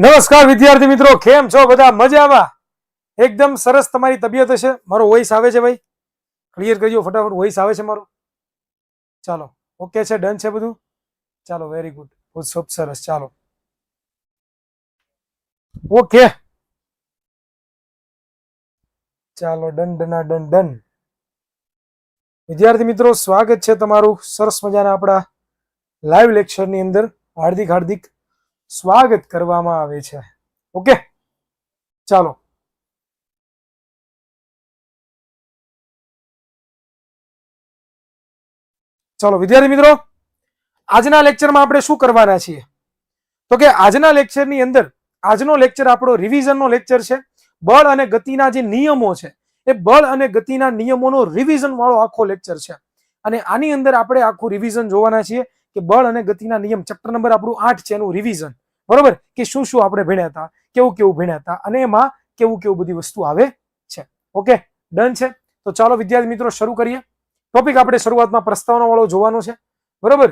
નમસ્કાર વિદ્યાર્થી મિત્રો, કેમ છો બધા? મજામાં? એકદમ સરસ તમારી તબિયત હશે. મારો વોઇસ આવે છે ભાઈ? ક્લિયર કરજો ફટાફટ. વોઇસ આવે છે મારો? ચાલો, ઓકે છે, ડન છે બધું? ચાલો, વેરી ગુડ, ખૂબ સરસ. ચાલો, ઓકે, ચાલો, ડન ડના ડન ડન. વિદ્યાર્થી મિત્રો, સ્વાગત છે તમારું સરસ મજાના આપણા લાઈવ લેક્ચરની અંદર. હાર્દિક હાર્દિક સ્વાગત કરવામાં આવે છે. ઓકે, ચાલો, ચાલો વિદ્યાર્થી મિત્રો, આજના લેક્ચરમાં આપણે શું કરવાના છીએ? તો કે આજના લેક્ચરની અંદર આજનો લેક્ચર આપણો રિવિઝનનો લેક્ચર છે. બળ અને ગતિના જે નિયમો છે એ બળ અને ગતિના નિયમોનો રિવિઝન વાળો આખો લેક્ચર છે. અને આની અંદર આપણે આખું રિવિઝન જોવાના છીએ કે બળ અને ગતિના નિયમ ચેપ્ટર નંબર આપણું 8 છે એનું રિવિઝન. બરોબર? કે શું શું આપણે ભણ્યા હતા, કેવું કેવું ભણ્યા હતા અને એમાં કેવું કેવું બધી વસ્તુ આવે છે. ઓકે, ડન છે. તો ચાલો વિદ્યાર્થી મિત્રો શરૂ કરીએ. ટોપિક આપણે શરૂઆતમાં પ્રસ્તાવના વાળો જોવાનો છે. બરોબર?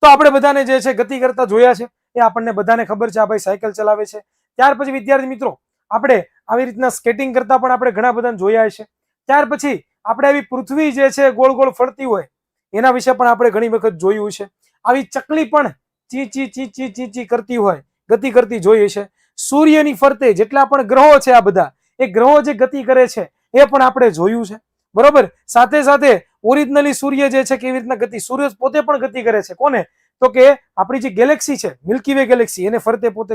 તો આપણે બધાને જે છે ગતિ કરતા જોયા છે, એ આપણને બધાને ખબર છે. આ ભાઈ સાયકલ ચલાવે છે. ત્યાર પછી વિદ્યાર્થી મિત્રો આપણે આવી રીતના સ્કેટિંગ કરતા પણ આપણે ઘણા બધાને જોયા છે. ત્યાર પછી આપણે આવી પૃથ્વી જે છે ગોળ ગોળ ફરતી હોય એના વિશે પણ આપણે ઘણી વખત જોયું છે. આવી ચકલી પણ ચી ચી ચી ચી ચી ચી કરતી હોય, ગતિ કરતી જોઈએ છે. સૂર્યની ફરતે જેટલા પણ ગ્રહો છે, આ બધા એ ગ્રહો જે ગતિ કરે છે એ પણ આપણે જોયું છે. બરોબર? સાથે સાથે ઓરિજિનલી સૂર્ય જે છે કેવી રીતના ગતિ, સૂર્ય પોતે પણ ગતિ કરે છે. કોને? તો કે આપણી જે ગેલેક્સી છે, મિલ્કી વે ગેલેક્સી, એને ફરતે પોતે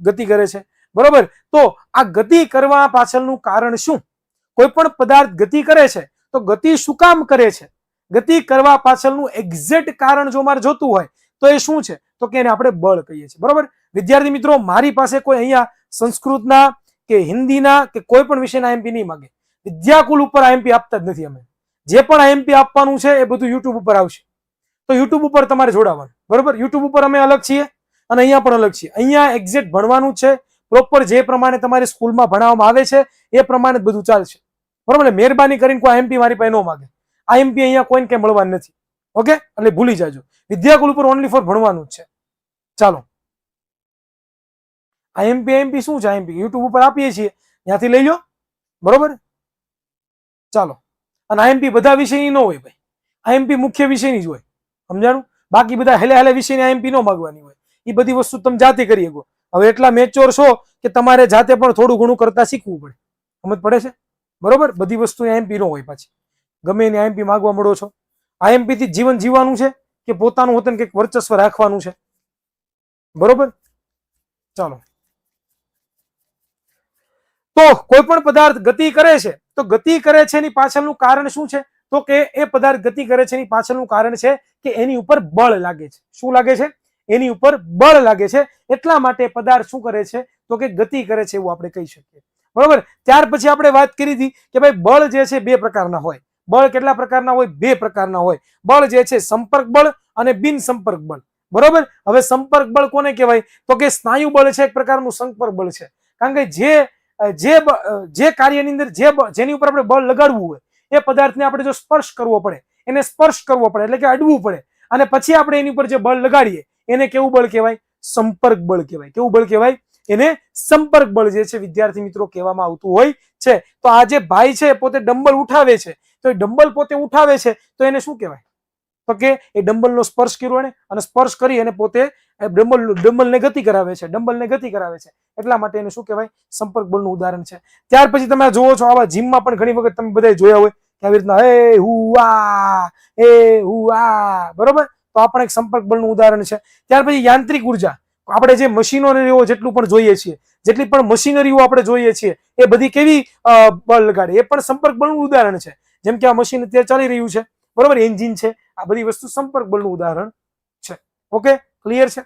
ગતિ કરે છે. બરોબર? તો આ ગતિ કરવા પાછળનું કારણ શું? કોઈ પણ પદાર્થ ગતિ કરે છે તો ગતિ શું કામ કરે છે? ગતિ કરવા પાછળનું એક્ઝેક્ટ કારણ જો મારે જોતું હોય તો એ શું છે? તો કે એને આપણે બળ કહીએ છીએ. બરોબર વિદ્યાર્થી મિત્રો, મારી પાસે કોઈ અહીંયા સંસ્કૃતના કે હિન્દીના કે કોઈ પણ વિષયના આઈએમપી નહીં માંગે. વિદ્યાકુલ ઉપર આઈએમપી આપતા જ નથી અમે. જે પણ આઈએમપી આપવાનું છે એ બધું યુટ્યુબ ઉપર આવશે. તો યુટ્યુબ ઉપર તમારે જોડાવાનું. બરોબર? યુટ્યુબ ઉપર અમે અલગ છીએ અને અહીંયા પણ અલગ છીએ. અહીંયા એક્ઝેક્ટ ભણવાનું છે, પ્રોપર જે પ્રમાણે તમારી સ્કૂલમાં ભણાવવામાં આવે છે એ પ્રમાણે જ બધું ચાલશે. બરોબર? મહેરબાની કરીને કોઈ આઈએમપી મારી પાસે ન માંગે. આઈએમપી અહીંયા કોઈને કઈ મળવાનું નથી. ઓકે, એટલે ભૂલી જાજો. વિદ્યાકુલ ઉપર ઓનલી ફોર ભણવાનું જ છે. ચાલો, આઈએમપી શું છે? આઈએમપી યુટ્યુબ ઉપર આપીએ છીએ, ત્યાંથી લઈ લો. બરોબર? ચાલો, અને આઈએમપી બધા વિષયની ન હોય ભાઈ, આઈએમપી મુખ્ય વિષયની જ હોય. સમજાણું? બાકી બધા હેલે હેલે વિષયની આઈએમપી ન માંગવાની હોય. એ બધી વસ્તુ તમે જાતે કરી શકો. હવે એટલા મેચ્યોર છો કે તમારે જાતે પણ થોડું ઘણું કરતા શીખવું પડે. સમજ પડે છે? બરોબર? બધી વસ્તુ આઈએમપી ન હોય. પાછી ગમે એને આઈએમપી માંગવા મળો છો. આઈએમપી થી જીવન જીવવાનું છે કે પોતાનું હોતન કંઈક વર્ચસ્વ રાખવાનું છે? બરોબર? ચાલો, તો કોઈ પણ પદાર્થ ગતિ કરે છે તો ગતિ કરે છે એની પાછળનું કારણ શું છે? તો કે એ પદાર્થ ગતિ કરે છે એની પાછળનું કારણ છે કે એની ઉપર બળ લાગે છે. શું લાગે છે? એની ઉપર બળ લાગે છે. એટલા માટે પદાર્થ શું કરે છે? તો કે ગતિ કરે છે, એવું આપણે કહી શકીએ. બરોબર? ત્યાર પછી આપણે વાત કરી હતી કે ભાઈ બળ જે છે બે પ્રકારના હોય. બળ કેટલા પ્રકારના હોય? બે પ્રકારના હોય. બળ જે છે સંપર્ક બળ અને બિન સંપર્ક બળ. બરોબર? હવે સંપર્ક બળ કોને કહેવાય? તો કે સ્નાયુ બળ છે એક પ્રકારનું સંપર્ક બળ છે. કારણ કે જે કાર્યની અંદર જેની ઉપર આપણે બળ લગાડવું હોય એ પદાર્થને આપણે જો સ્પર્શ કરવો પડે, એને સ્પર્શ કરવો પડે એટલે કે અડવું પડે, અને પછી આપણે એની ઉપર જે બળ લગાડીએ એને કેવું બળ કહેવાય? સંપર્ક બળ કહેવાય. કેવું બળ કહેવાય? એને સંપર્ક બળ જે છે વિદ્યાર્થી મિત્રો કહેવામાં આવતું હોય છે. તો આ જે ભાઈ છે પોતે ડમ્બલ ઉઠાવે છે, તો એ ડમ્બલ પોતે ઉઠાવે છે તો એને શું કહેવાય? તો કે એ ડમ્બલનો સ્પર્શ કર્યો એને, અને સ્પર્શ કરી અને પોતે ડમ્બલને ગતિ કરાવે છે. ડમ્બલને ગતિ કરાવે છે એટલા માટે એને શું કહેવાય? સંપર્ક બળનું ઉદાહરણ છે. ત્યાર પછી તમે જોવો છો આવા જીમમાં પણ ઘણી વખત તમે બધા જોયા હોય કે આવી રીતના એ હુઆ એ હુઆ. બરોબર? તો આ પણ એક સંપર્ક બળનું ઉદાહરણ છે. ત્યાર પછી યાંત્રિક ઉર્જા, આપણે જે મશીનરીઓ જેટલું પણ જોઈએ છીએ, જેટલી પણ મશીનરીઓ આપણે જોઈએ છીએ એ બધી કેવી બળ લગાડે? એ પણ સંપર્ક બળનું ઉદાહરણ છે. જેમ કે આ મશીન અત્યારે ચાલી રહ્યું છે, બરોબર, એન્જિન છે, આ બધી વસ્તુ સંપર્ક બળનું ઉદાહરણ છે. ઓકે, ક્લિયર છે?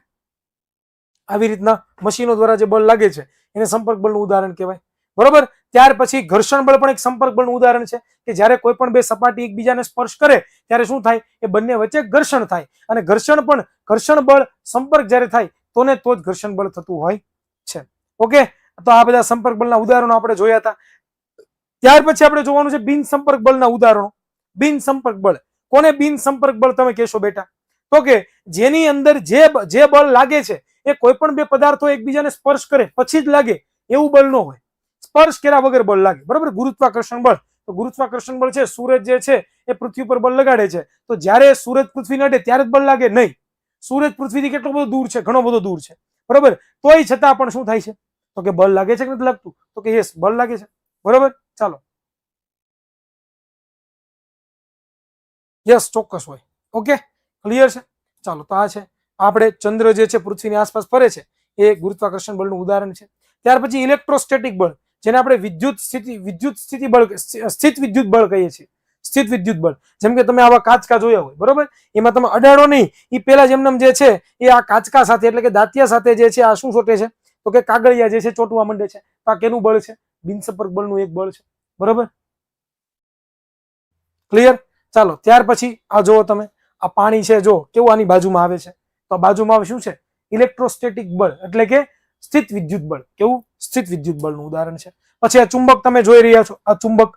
આવી રીતના મશીનો દ્વારા જે બળ લાગે છે એને સંપર્ક બળનું ઉદાહરણ કહેવાય. બરોબર? ત્યાર પછી ઘર્ષણ બળ પણ એક સંપર્ક બળનું ઉદાહરણ છે કે જ્યારે કોઈ પણ બે સપાટી એકબીજાને સ્પર્શ કરે ત્યારે શું થાય? એ બંને વચ્ચે ઘર્ષણ થાય, અને ઘર્ષણ બળ સંપર્ક જ્યારે થાય તો જ ઘર્ષણ બળ થતું હોય છે. ઓકે, તો આ બધા સંપર્ક બળના ઉદાહરણો આપણે જોયા હતા. ત્યાર પછી આપણે જોવાનું છે બિન સંપર્ક બળના ઉદાહરણો. બિન સંપર્ક બળ કોને બિન સંપર્ક બળ તમે કહેશો બેટા? તો કે જેની અંદર જે બળ લાગે છે એ કોઈ પણ બે પદાર્થો એકબીજાને સ્પર્શ કરે પછી જ લાગે એવું બળ ન હોય, સ્પર્શ કર્યા વગર બળ લાગે. બરાબર, ગુરુત્વાકર્ષણ બળ. તો ગુરુત્વાકર્ષણ બળ છે, સૂરજ જે છે એ પૃથ્વી પર બળ લગાડે છે, તો જ્યારે સૂરજ પૃથ્વીને અડે ત્યારે જ બળ લાગે નહીં. સૂરજ પૃથ્વીથી કેટલો બધો દૂર છે, ઘણો બધો દૂર છે. બરાબર, તોય છતાં પણ શું થાય છે, તો કે બળ લાગે છે કે નથી લાગતું, તો કે યસ બળ લાગે છે. બરાબર, ચાલો, યસ ચોક્કસ હોય. ઓકે, ક્લિયર છે. ચાલો, તો આ છે આપણે ચંદ્ર જે છે પૃથ્વીની આસપાસ ફરે છે એ ગુરુત્વાકર્ષણ બળનું ઉદાહરણ છે. ત્યાર પછી ઇલેક્ટ્રોસ્ટેટિક બળ, જેને આપણે વિદ્યુત સ્થિતિ બળ, સ્થિત વિદ્યુત બળ કહીએ છીએ. સ્થિત વિદ્યુત બળ, જેમ કે તમે આવા કાચકા જોયા હોય, બરોબર, એમાં તમે અડાડો નહીં, એ પેલા જેમને જે છે એ આ કાચકા સાથે એટલે કે દાંતિયા સાથે જે છે આ શું ચોટે છે, તો કે કાગળિયા જે છે ચોટવા માંડે છે. તો આ કેનું બળ છે, બિનસંપર્ક બળનું એક બળ છે. બરોબર, ક્લિયર. ચાલો, ત્યાર પછી આ જુઓ તમે, આ પાણી છે, જો કેવું આની બાજુમાં આવે છે, તો બાજુમાં આવે શું છે, ઇલેક્ટ્રોસ્ટેટિક બળ એટલે કે સ્થિત વિદ્યુત બળ. કેવું, સ્થિત વિદ્યુત બળનું ઉદાહરણ છે. પછી આ ચુંબક તમે જોઈ રહ્યા છો, આ ચુંબક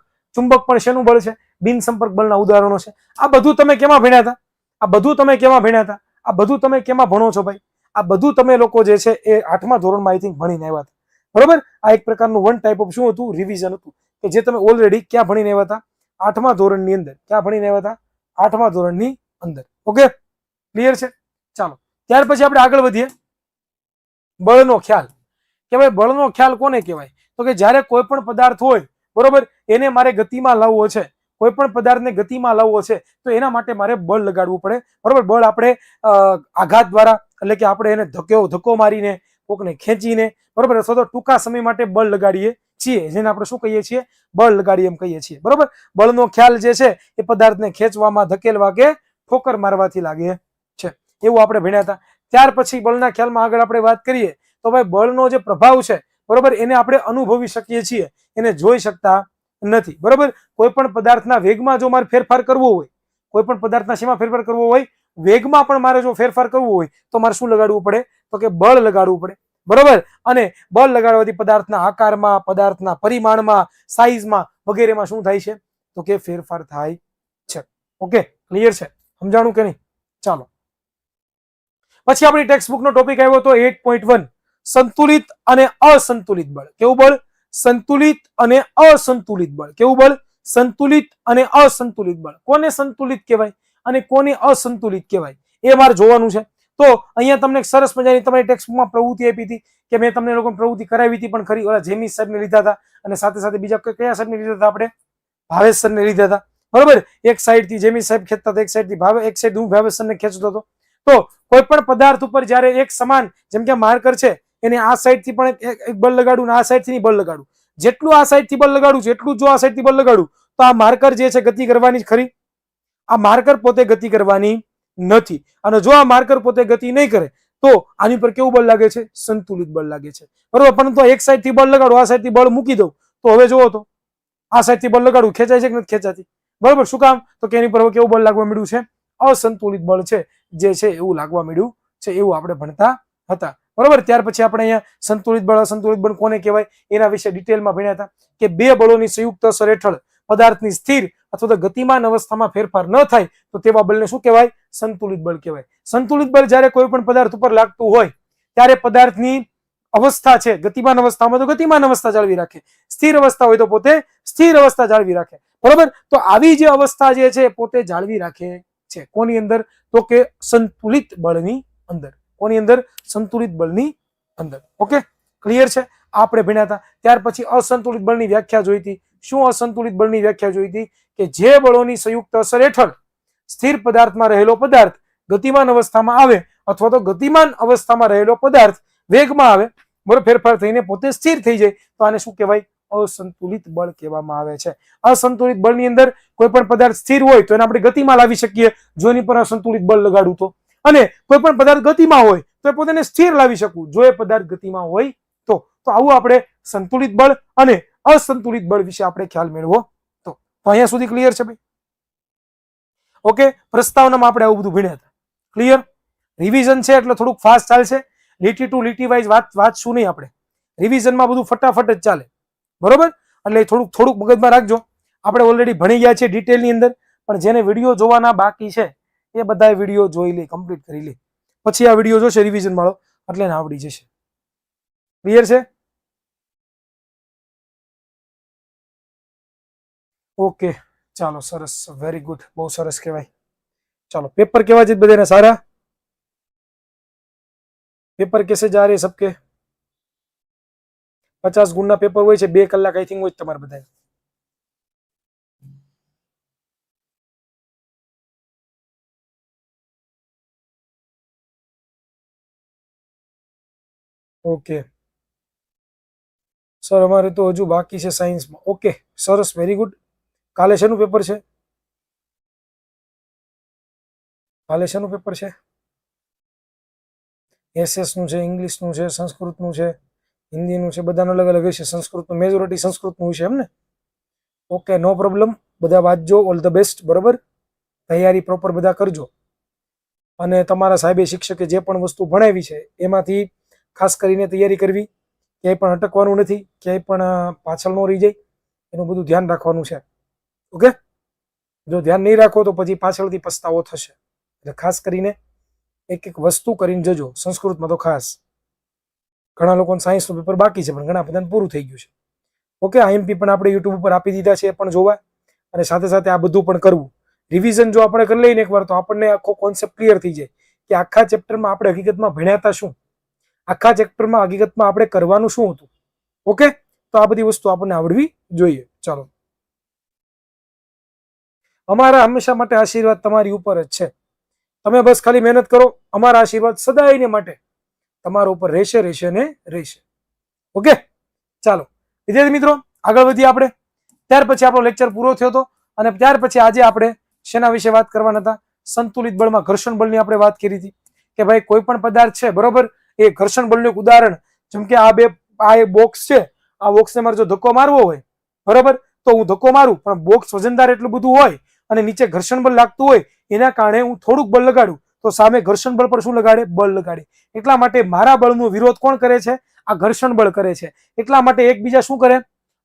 પણ શેનું બળ છે, બિનસંપર્ક બળના ઉદાહરણો છે. આ બધું તમે કેમાં ભણ્યા હતા, આ બધું તમે કેમાં ભણ્યા હતા, આ બધું તમે કેમાં ભણો છો ભાઈ, આ બધું તમે લોકો જે છે એ 8મા ધોરણમાં આઈ થિંક ભણીને આવ્યા હતા. બરોબર, આ એક પ્રકારનું વન ટાઈપ ઓફ શું હતું, રિવિઝન હતું, કે જે તમે ઓલરેડી ક્યાં ભણીને આવ્યા હતા, 8મા ધોરણની અંદર. ક્યાં ભણીને આવ્યા હતા, 8મા ધોરણની અંદર. ઓકે, ક્લિયર છે. ચાલો, ત્યાર પછી આપણે આગળ વધીએ. બળનો ખ્યાલ, કે ભાઈ બળનો ખ્યાલ કોને કહેવાય, તો કે જ્યારે કોઈ પણ પદાર્થ હોય, બરોબર, એને મારે ગતિમાં લાવવો છે, કોઈ પણ પદાર્થને ગતિમાં લાવવો છે, તો એના માટે મારે બળ લગાડવું પડે. બરોબર, બળ આપણે આઘાત દ્વારા એટલે કે આપણે એને ધક્કો મારીને, કોકને ખેંચીને, બરોબર, અથવા તો ટૂંકા સમય માટે બળ લગાડીએ છીએ, જેને આપણે શું કહીએ છીએ, બળ લગાડીએ એમ કહીએ છીએ. બરોબર, બળનો ખ્યાલ જે છે એ પદાર્થને ખેંચવામાં, ધકેલવા કે ઠોકર મારવાથી લાગે છે, એવું આપણે ભણ્યા હતા. ત્યાર પછી બળના ખ્યાલમાં આગળ આપણે વાત કરીએ તો ભાઈ બળનો જે પ્રભાવ છે, બરોબર, એને આપણે અનુભવી શકીએ છીએ, એને જોઈ શકતા નથી. બરોબર, કોઈ પણ પદાર્થના વેગમાં જો મારે ફેરફાર કરવો હોય, કોઈ પણ પદાર્થના શેમાં ફેરફાર કરવો હોય, વેગમાં પણ મારે જો ફેરફાર કરવો હોય તો મારે શું લગાડવું પડે, તો કે બળ લગાડવું પડે. બરોબર, અને બળ લગાડવાથી પદાર્થના આકારમાં, પદાર્થના પરિમાણમાં, સાઈઝમાં વગેરેમાં શું થાય છે, તો કે ફેરફાર થાય છે. ઓકે, ક્લિયર છે, સમજાણું કે નહીં. ચાલો, પછી આપણી ટેક્સ્ટ બુક નો ટોપિક આવ્યો તો 8.1 સંતુલિત અને અસંતુલિત બળ. કેવું બળ, સંતુલિત અને અસંતુલિત બળ. કેવું બળ, સંતુલિત અને અસંતુલિત બળ. કોને સંતુલિત કહેવાય અને કોને અસંતુલિત કહેવાય એ મારે જોવાનું છે. તો અહીંયા તમને સરસ મજાની તમારી ટેક્સ્ટ બુકમાં પ્રવૃત્તિ આપી હતી, કે મેં તમને લોકોને પ્રવૃત્તિ કરાવી હતી પણ ખરી, ઓલા જેમી સાહેબને લીધા હતા, અને સાથે સાથે બીજા કયા સાહેબને લીધા હતા, આપણે ભાવેશ સરને લીધા હતા. બરોબર, એક સાઈડ થી જેમી સાહેબ ખેંચતા હતા, એક સાઈડ થી એક સાઈડ હું ભાવેશ સરને ખેંચતો હતો. તો કોઈ પણ પદાર્થ ઉપર જ્યારે એક સમાન, જેમ કે માર્કર છે, એને આ સાઈડ થી પણ એક બળ લગાડું ને આ સાઈડ થી બળ લગાડું, જેટલું આ સાઈડ થી બળ લગાડું જેટલું જો આ સાઈડ થી બળ લગાડું, તો આ માર્કર જે છે ગતિ કરવાની ખરી, આ માર્કર પોતે ગતિ કરવાની નથી. અને જો આ માર્કર પોતે ગતિ નહીં કરે તો આની પર કેવું બળ લાગે છે, સંતુલિત બળ લાગે છે. બરોબર, પરંતુ એક સાઈડ થી બળ લગાડું, આ સાઈડ થી બળ મૂકી દઉં, તો હવે જોવો તો આ સાઈડ થી બળ લગાડું, ખેંચાય છે કે નથી ખેંચાતી. બરોબર, શું કામ, તો કે એની પર કેવું બળ લાગવા મળ્યું છે, અસંતુલિત બળ છે જે છે એવું લાગવા મળ્યું છે, એવું આપણે ભણતા હતા. બરોબર, ત્યાર પછી આપણે અહીંયા સંતુલિત બળ, અસંતુલિત બળ કોને કહેવાય એના વિશે ડિટેલમાં ભણ્યા હતા, કે બે બળોની સંયુક્ત અસર હેઠળ પદાર્થની સ્થિર અથવા તો ગતિમાન અવસ્થામાં ફેરફાર ન થાય તો તેવા બળને શું કહેવાય, સંતુલિત બળ કહેવાય. સંતુલિત બળ જ્યારે કોઈ પણ પદાર્થ ઉપર લાગતું હોય ત્યારે પદાર્થની અવસ્થા છે, ગતિમાન અવસ્થામાં તો ગતિમાન અવસ્થા જાળવી રાખે, સ્થિર અવસ્થા હોય તો પોતે સ્થિર અવસ્થા જાળવી રાખે. બરોબર, તો આવી જે અવસ્થા જે છે પોતે જાળવી રાખે છે. કોની અંદર, તો કે સંતુલિત બળની અંદર. કોની અંદર, સંતુલિત બળની અંદર. ઓકે, ક્લિયર છે, આપણે ભણ્યા હતા. ત્યાર પછી અસંતુલિત બળની વ્યાખ્યા જોઈ હતી. શું અસંતુલિત બળની વ્યાખ્યા જોઈ હતી, કે જે બળોની સંયુક્ત અસર હેઠળ સ્થિર પદાર્થમાં રહેલો પદાર્થ ગતિમાન અવસ્થામાં આવે અથવા તો ગતિમાન અવસ્થામાં રહેલો પદાર્થ વેગમાં આવે, બરોબર, ફેરફાર થઈને પોતે સ્થિર થઈ જાય, તો આને શું કહેવાય, અસંતુલિત બળ કહેવામાં આવે છે. અસંતુલિત બળની અંદર કોઈ પણ પદાર્થ સ્થિર હોય તો એને આપણે ગતિમાં લાવી શકીએ, જો એની પર અસંતુલિત બળ લગાડું તો. અને કોઈ પણ પદાર્થ ગતિમાં હોય તો એ પોતાને સ્થિર લાવી શકું, જો એ પદાર્થ ગતિમાં હોય તો. આવું આપણે સંતુલિત બળ અને અસંતુલિત બળ વિશે આપણે ખ્યાલ મેળવો. તો અહીંયા સુધી ક્લિયર છે ભાઈ. ઓકે, પ્રસ્તાવનામાં આપણે આવું બધું ભણ્યા હતા. ક્લિયર, રિવિઝન છે એટલે થોડુંક ફાસ્ટ ચાલશે, લીટી ટુ લીટી વાઇઝ વાંચશું નહીં આપણે. રિવિઝનમાં બધું ફટાફટ જ ચાલે. બરોબર, એટલે થોડુંક મગજમાં રાખજો. આપણે ઓલરેડી ભણી ગયા છે ડિટેલની અંદર, પણ જેને વિડીયો જોવાના બાકી છે એ બધા વિડીયો જોઈ લે, કમ્પ્લીટ કરી લે, પછી આ વિડીયો જોશે રિવિઝન વાળો એટલે એને આવડી જશે. ક્લિયર છે? ઓકે, ચાલો, સરસ, વેરી ગુડ, બહુ સરસ કહેવાય. ચાલો, पेपर કેવા છે બધાને? સારા પેપર कैसे जा रहे सबके? 50 ગુણના પેપર હોય છે, 2 કલાક આઈ થિંક હોય તમારે બધા. ઓકે સર, અમારે તો હજુ બાકી છે સાયન્સમાં. ઓકે, સરસ, વેરી ગુડ. કાલે શેનું પેપર છે? કાલે શેનું પેપર છે? એસએસ નું છે, ઇંગ્લિશ નું છે, સંસ્કૃત નું છે, હિન્દી નું છે, બધાનું અલગ અલગ હશે. સંસ્કૃતનું મેજોરિટી સંસ્કૃતનું હશે એમ ને? ઓકે, નો પ્રોબ્લેમ. બધા વાંચજો, ઓલ ધ બેસ્ટ. બરોબર, તૈયારી પ્રોપર બધા કરજો. અને તમારા સાહેબે શિક્ષકે જે પણ વસ્તુ ભણાવી છે એમાંથી ખાસ કરીને તૈયારી કરવી. ક્યાંય પણ અટકવાનું નથી, ક્યાંય પણ પાછળ ન રહી જાય, એનું બધું ધ્યાન રાખવાનું છે. ઓકે, જો ધ્યાન નહીં રાખો તો પછી પાછળથી પસ્તાવો થશે. એટલે ખાસ કરીને એક એક વસ્તુ કરીને જજો. સંસ્કૃતમાં તો ખાસ. ઘણા લોકોને સાયન્સનું પેપર બાકી છે, પણ ઘણા બધાને પૂરું થઈ ગયું છે. ઓકે, આઈએમપી પણ આપણે યુટ્યુબ ઉપર આપી દીધા છે, એ પણ જોવા, અને સાથે સાથે આ બધું પણ કરવું. રિવિઝન જો આપણે કરી લઈને એકવાર, તો આપણને આખો કોન્સેપ્ટ ક્લિયર થઈ જાય કે આખા ચેપ્ટરમાં આપણે હકીકતમાં ભણ્યા હતા શું, આખા ચેપ્ટરમાં હકીકતમાં આપણે કરવાનું શું હતું. ઓકે, તો આ બધી વસ્તુ આપણને આવડવી જોઈએ. ચાલો, અમારા હંમેશા માટે આશીર્વાદ તમારી ઉપર જ છે. તમે બસ ખાલી મહેનત કરો. અમારા આશીર્વાદ સદાયને માટે તમારા ઉપર રહેશે, રહેશે ને રહેશે. ઓકે, ચાલો વિદ્યાર્થી મિત્રો, આગળ વધીએ આપણે. ત્યાર પછી આપણો લેક્ચર પૂરો થયો હતો, અને ત્યાર પછી આજે આપણે શેના વિશે વાત કરવાના હતા? સંતુલિત બળમાં ઘર્ષણ બળની આપણે વાત કરી હતી કે ભાઈ કોઈ પણ પદાર્થ છે, બરોબર, એ ઘર્ષણ બળનું એક ઉદાહરણ, જેમ કે આ એક બોક્સ છે. આ બોક્સને મારે જો ધક્કો મારવો હોય, બરોબર, તો હું ધક્કો મારું, પણ બોક્સ વજનદાર એટલું બધું હોય અને નીચે ઘર્ષણ બળ લાગતું હોય, એના કારણે હું થોડુંક બળ લગાડું તો સામે ઘર્ષણ બળ પર શું લગાડે? બળ લગાડે. એટલા માટે મારા બળનો વિરોધ કોણ કરે છે? આ ઘર્ષણ બળ કરે છે. એટલા માટે એકબીજા શું કરે?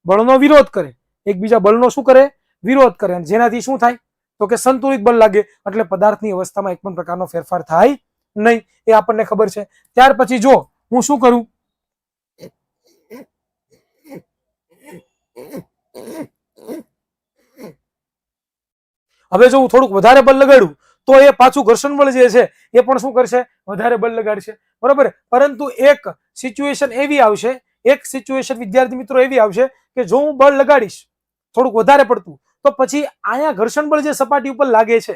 બળનો વિરોધ કરે. એકબીજા બળનો શું કરે? વિરોધ કરે. અને જેનાથી શું થાય? તો કે સંતુલિત બળ લાગે. એટલે પદાર્થની અવસ્થામાં એક પણ પ્રકારનો ફેરફાર થાય નહીં, એ આપણને ખબર છે. ત્યાર પછી જો હું શું કરું, હવે જો હું થોડુંક વધારે બળ લગાડું તો એ પાછું ઘર્ષણ બળ જે છે એ પણ શું કરશે? વધારે બળ લગાડશે. બરોબર, પરંતુ એક સિચ્યુએશન એવી આવશે, એક સિચ્યુએશન વિદ્યાર્થી મિત્રો એવી આવશે કે જો હું બળ લગાડીશ થોડુંક વધારે પડતું, તો પછી અહીંયા ઘર્ષણ બળ જે સપાટી ઉપર લાગે છે,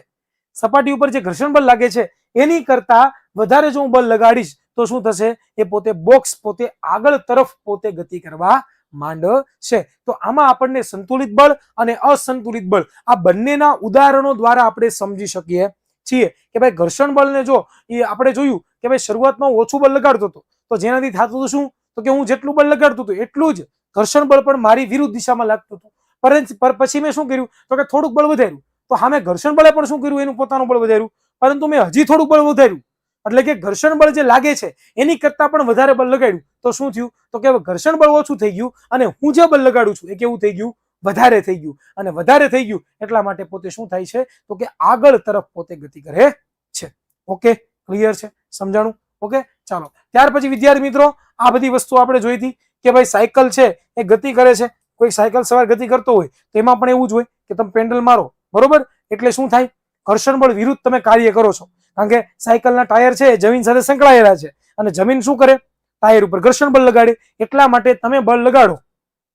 સપાટી ઉપર જે ઘર્ષણ બળ લાગે છે એની કરતા વધારે જો હું બળ લગાડીશ તો શું થશે? એ પોતે બોક્સ પોતે આગળ તરફ પોતે ગતિ કરવા માંડશે. તો આમાં આપણને સંતુલિત બળ અને અસંતુલિત બળ આ બંનેના ઉદાહરણો દ્વારા આપણે સમજી શકીએ છીએ કે ભાઈ ઘર્ષણ બળને જો એ આપણે જોયું કે ભાઈ શરૂઆતમાં ઓછું બળ લગાડતો હતો, તો જેનાથી થતું હતું શું? તો કે હું જેટલું બળ લગાડતું હતું એટલું જ ઘર્ષણ બળ પણ મારી વિરુદ્ધ દિશામાં લાગતું હતું. પરંતુ પછી મેં શું કર્યું? તો કે થોડુંક બળ વધાર્યું. તો સામે ઘર્ષણ બળે પણ શું કર્યું? એનું પોતાનું બળ વધાર્યું. પરંતુ મેં હજી થોડુંક બળ વધાર્યું, એટલે કે ઘર્ષણ બળ જે લાગે છે એની કરતા પણ વધારે બળ લગાડ્યું. તો શું થયું? તો કે ઘર્ષણ બળ ઓછું થઈ ગયું, અને હું જે બળ લગાડું છું એ કેવું થઈ ગયું? વધારે થઈ ગયું. અને વધારે થઈ ગયું એટલા માટે પોતે શું થાય છે? તો કે આગળ તરફ પોતે ગતિ કરે છે. ઓકે, ક્લિયર છે? સમજાણું? ઓકે, ચાલો. ત્યાર પછી વિદ્યાર્થી મિત્રો, આ બધી વસ્તુ આપણે જોઈ હતી કે ભાઈ સાયકલ છે એ ગતિ કરે છે. કોઈ સાયકલ સવાર ગતિ કરતો હોય તો એમાં પણ એવું જ હોય કે તમે પેન્ડલ મારો, બરોબર, એટલે શું થાય? ઘર્ષણ બળ વિરુદ્ધ તમે કાર્ય કરો છો, કારણ કે સાયકલના ટાયર છે એ જમીન સાથે સંકળાયેલા છે, અને જમીન શું કરે? ટાયર ઉપર ઘર્ષણ બળ લગાડે. એટલા માટે તમે બળ લગાડો,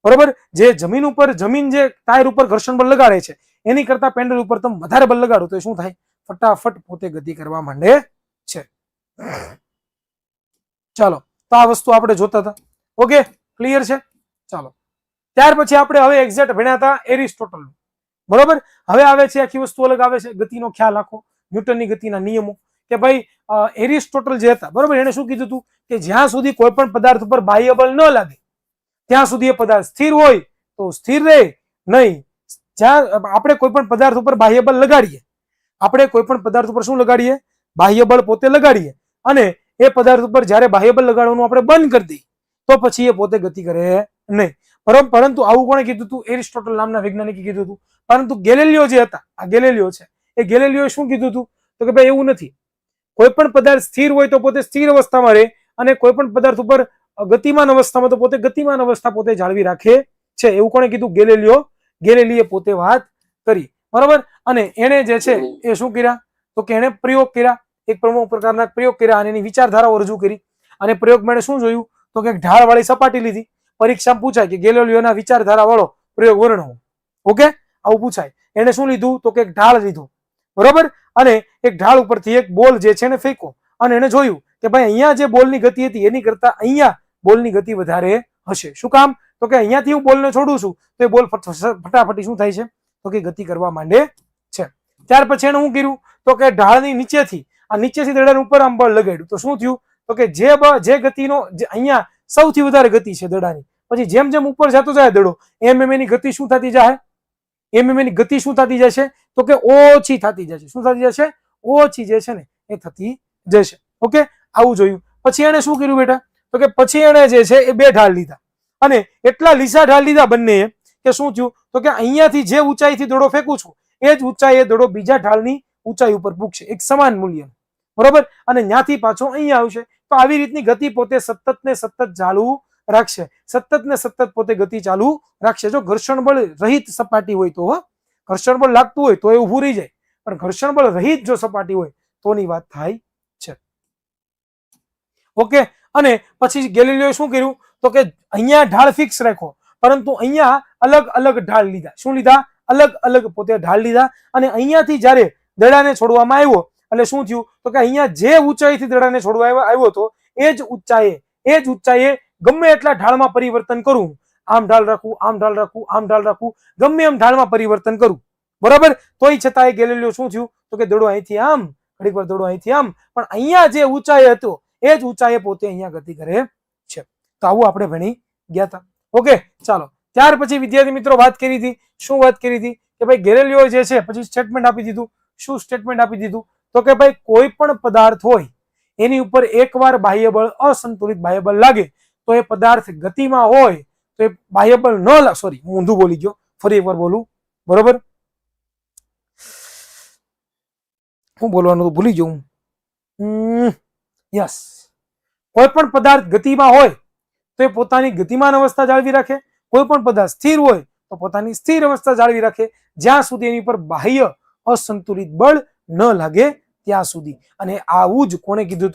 બરોબર, જે જમીન ઉપર જમીન જે ટાયર ઉપર ઘર્ષણ બળ લગાડે છે એની કરતા પેન્ડલ ઉપર તમે વધારે બળ લગાડો તો શું થાય? ફટાફટ પોતે ગતિ કરવા માંડે છે. ચાલો, તો આ વસ્તુ આપણે જોતા હતા. ઓકે, ક્લિયર છે? ચાલો, ત્યાર પછી આપણે હવે એક્ઝેક્ટ ભણ્યા હતા એરિસ્ટોટલ, બરોબર. હવે આવે છે આખી વસ્તુ અલગ આવે છે, ગતિનો ખ્યાલ આખો, ન્યૂટનની ગતિના નિયમો. કે ભાઈ એરિસ્ટોટલ જે હતા, બરોબર, એને શું કીધું હતું કે જ્યાં સુધી કોઈ પણ પદાર્થ ઉપર બાહ્ય બળ ન લાગે ત્યાં સુધી એ પદાર્થ સ્થિર હોય તો સ્થિર રહે નહીં. જ્યાં આપણે કોઈ પણ પદાર્થ ઉપર બાહ્ય બળ લગાડીએ, આપણે કોઈ પણ પદાર્થ ઉપર શું લગાડીએ? બાહ્ય બળ પોતે લગાડીએ, અને એ પદાર્થ ઉપર જ્યારે બાહ્ય બળ લગાડવાનું આપણે બંધ કરી દઈએ તો પછી એ પોતે ગતિ કરે નહીં. પરંતુ આવું કોણે કીધું હતું? એરિસ્ટોટલ નામના વૈજ્ઞાનિકે કીધું હતું. પરંતુ ગેલેલિયો જે હતા, આ ગેલેલિયો છે, એ ગેલેલિયો શું કીધું હતું? તો કે ભાઈ એવું નથી, કોઈ પણ પદાર્થ સ્થિર હોય તો પોતે સ્થિર અવસ્થામાં રહે, અને કોઈ પણ પદાર્થ ઉપર ગતિમાન અવસ્થામાં તો પોતે ગતિમાન અવસ્થા પોતે જાળવી રાખે છે. એવું કોણે કીધું? ગેલેલીએ પોતે વાત કરી, બરાબર. અને એને જે છે એ શું કર્યા? તો કે એને પ્રયોગ કર્યા, એક પ્રમુખ પ્રકારના પ્રયોગ કર્યા અને એની વિચારધારાઓ રજૂ કરી. અને પ્રયોગમાં એને શું જોયું? તો કે ઢાળ વાળી સપાટી લીધી. પરીક્ષામાં પૂછાય કે ગેલેલિયોના વિચારધારા વાળો પ્રયોગ વર્ણવો. ઓકે, આવું પૂછાય. એને શું લીધું? તો કે ઢાળ લીધું, બરોબર. અને એક ઢાળ ઉપરથી એક બોલ જે છે એને ફેંકો અને એને જોયું કે ભાઈ અહીંયા જે બોલની ગતિ હતી એની કરતા અહીંયા બોલની ગતિ વધારે હશે. શું કામ? તો કે અહીંયાથી હું બોલને છોડું છું તો એ બોલ ફટાફટી શું થાય છે? તો કે ગતિ કરવા માંડે છે. ત્યાર પછી એને શું કર્યું? તો કે ઢાળની નીચેથી દડાને ઉપર આમ બળ લગાડ્યું. તો શું થયું? તો કે જે ગતિનો અહીંયા સૌથી વધારે ગતિ છે દડાની, પછી જેમ જેમ ઉપર જતો જાય દડો એમ એની ગતિ શું થતી જાય? એની ગતિ શું થતી જશે? તો કે ઓછી થતી જશે. શું થતી જશે? ઓછી જે છે ને એ થતી જશે. ઓકે, આવું જોયું. પછી એને શું કર્યું બેટા? તો કે પછી એને જે છે એ બે ઢાળ લીધા અને એટલા લીસા ઢાળ લીધા બંને કે શું થયું? તો કે અહીંયાથી જે ઊંચાઈથી દડો ફેંકું છું એ જ ઊંચાઈએ દડો બીજા ઢાળની ઊંચાઈ ઉપર પૂગશે, એક સમાન મૂલ્ય, બરોબર. અને ત્યાંથી પાછો અહીંયા આવશે. તો આવી રીતની ગતિ પોતે સતત ને સતત ચાલુ રાખશે, સતત ને સતત પોતે ગતિ ચાલુ રાખશે. જો ઘર્ષણ બળ રહિત સપાટી હોય તો, ઘર્ષણ બળ લાગતું હોય તો એ ઊભું રહી જાય, પણ ઘર્ષણ બળ રહિત જો સપાટી હોય તોની વાત થાય છે. ઓકે, અને પછી ગેલિલિયોએ શું કર્યું? તો કે અહીંયા ઢાળ ફિક્સ રાખો, પરંતુ અહીંયા અલગ અલગ ઢાળ લીધા. શું લીધા? અલગ અલગ પોતે ઢાળ લીધા. અને અહીંયાથી જ્યારે દડાને છોડવામાં આવ્યો એટલે શું થયું? તો કે અહીંયા જે ઊંચાઈથી દડાને છોડવામાં આવ્યો હતો એ જ ઊંચાઈએ ગમે એટલા ઢાળમાં પરિવર્તન કરું, આમ ઢાળ રાખું, આમ ઢાળ રાખું, આમ ઢાળ રાખું, ગમે એમ ઢાળમાં પરિવર્તન કરું, બરાબર. તોય છતાં ગેલિલિયો શું થયું? તો કે દડો અહીંથી આમ, ઘડીક વાર દડો અહીંથી આમ, પણ અહીંયા જે ઊંચાઈ હતો એ જ ઊંચાઈએ પોતે અહીંયા ગતિ કરે છે. તો આવું આપણે ભણી ગયા હતા. ઓકે, ચાલો. ત્યાર પછી વિદ્યાર્થી મિત્રો વાત કરી હતી. શું વાત કરી હતી? કે ભાઈ ગેલિલિયો જે છે પછી સ્ટેટમેન્ટ આપી દીધું. શું સ્ટેટમેન્ટ આપી દીધું? તો કે ભાઈ કોઈ પણ પદાર્થ હોય એની ઉપર એકવાર બાહ્ય બળ, અસંતુલિત બાહ્ય બળ લાગે તો એ પદાર્થ ગતિમાં હોય તો એ બાહ્ય બળ ન સોરી હું ઊંધું બોલી ગયો, ફરી એકવાર બોલું, બરોબર. હું બોલવાનું ભૂલી ગયો હું. યસ, કોઈ પણ પદાર્થ ગતિમાં હોય તો એ પોતાની ગતિમાન અવસ્થા જાળવી રાખે, કોઈ પણ પદાર્થ સ્થિર હોય તો પોતાની સ્થિર અવસ્થા જાળવી રાખે, જ્યાં સુધી એની પર બાહ્ય અસંતુલિત બળ ન લાગે ત્યાં સુધી. અને આવું જ કોણે કીધું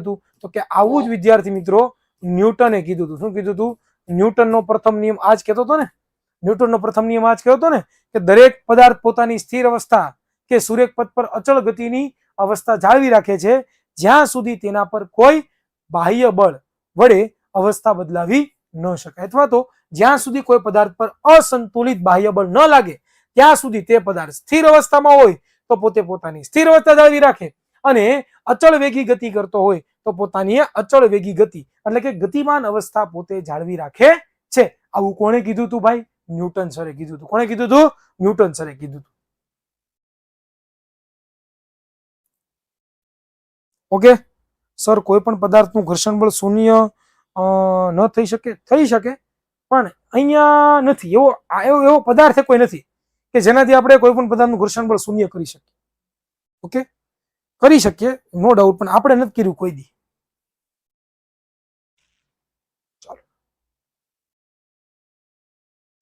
હતું? તો કે આવું જ વિદ્યાર્થી મિત્રો ન્યૂટને કીધું હતું. શું કીધું હતું? ન્યૂટનનો પ્રથમ નિયમ આજ કહેતો હતો ને, ન્યૂટનનો પ્રથમ નિયમ આજ કહેતો હતો ને કે દરેક પદાર્થ પોતાની સ્થિર અવસ્થા કે સુરેખપથ પર અચળ ગતિની અવસ્થા જાળવી રાખે છે જ્યાં સુધી તેના પર કોઈ બાહ્ય બળ વડે અવસ્થા બદલાવી ન શકાય, અથવા તો જ્યાં સુધી કોઈ પદાર્થ પર અસંતુલિત બાહ્ય બળ ન લાગે ત્યાં સુધી તે પદાર્થ સ્થિર અવસ્થામાં હોય તો પોતે પોતાની સ્થિર અવસ્થા જાળવી રાખે, અને અચળ વેગી ગતિ કરતો હોય તો પોતાની અચળ વેગી ગતિ એટલે કે ગતિમાન અવસ્થા પોતે જાળવી રાખે છે. આવું કોણે કીધું હતું ભાઈ? ન્યૂટન સરે કીધું હતું. કોણે કીધું હતું? ન્યૂટન સરે કીધું હતું. ઓકે સર, કોઈ પણ પદાર્થનું ઘર્ષણ બળ શૂન્ય ન થઈ શકે? થઈ શકે, પણ અહીંયા નથી. એવો પદાર્થ કોઈ નથી કે જેનાથી આપણે કોઈ પણ પદાર્થનું ઘર્ષણ બળ શૂન્ય કરી શકીએ. ઓકે, કરી શકીએ નો ડાઉટ, પણ આપણે નથી કર્યું કોઈ દી. ચાલો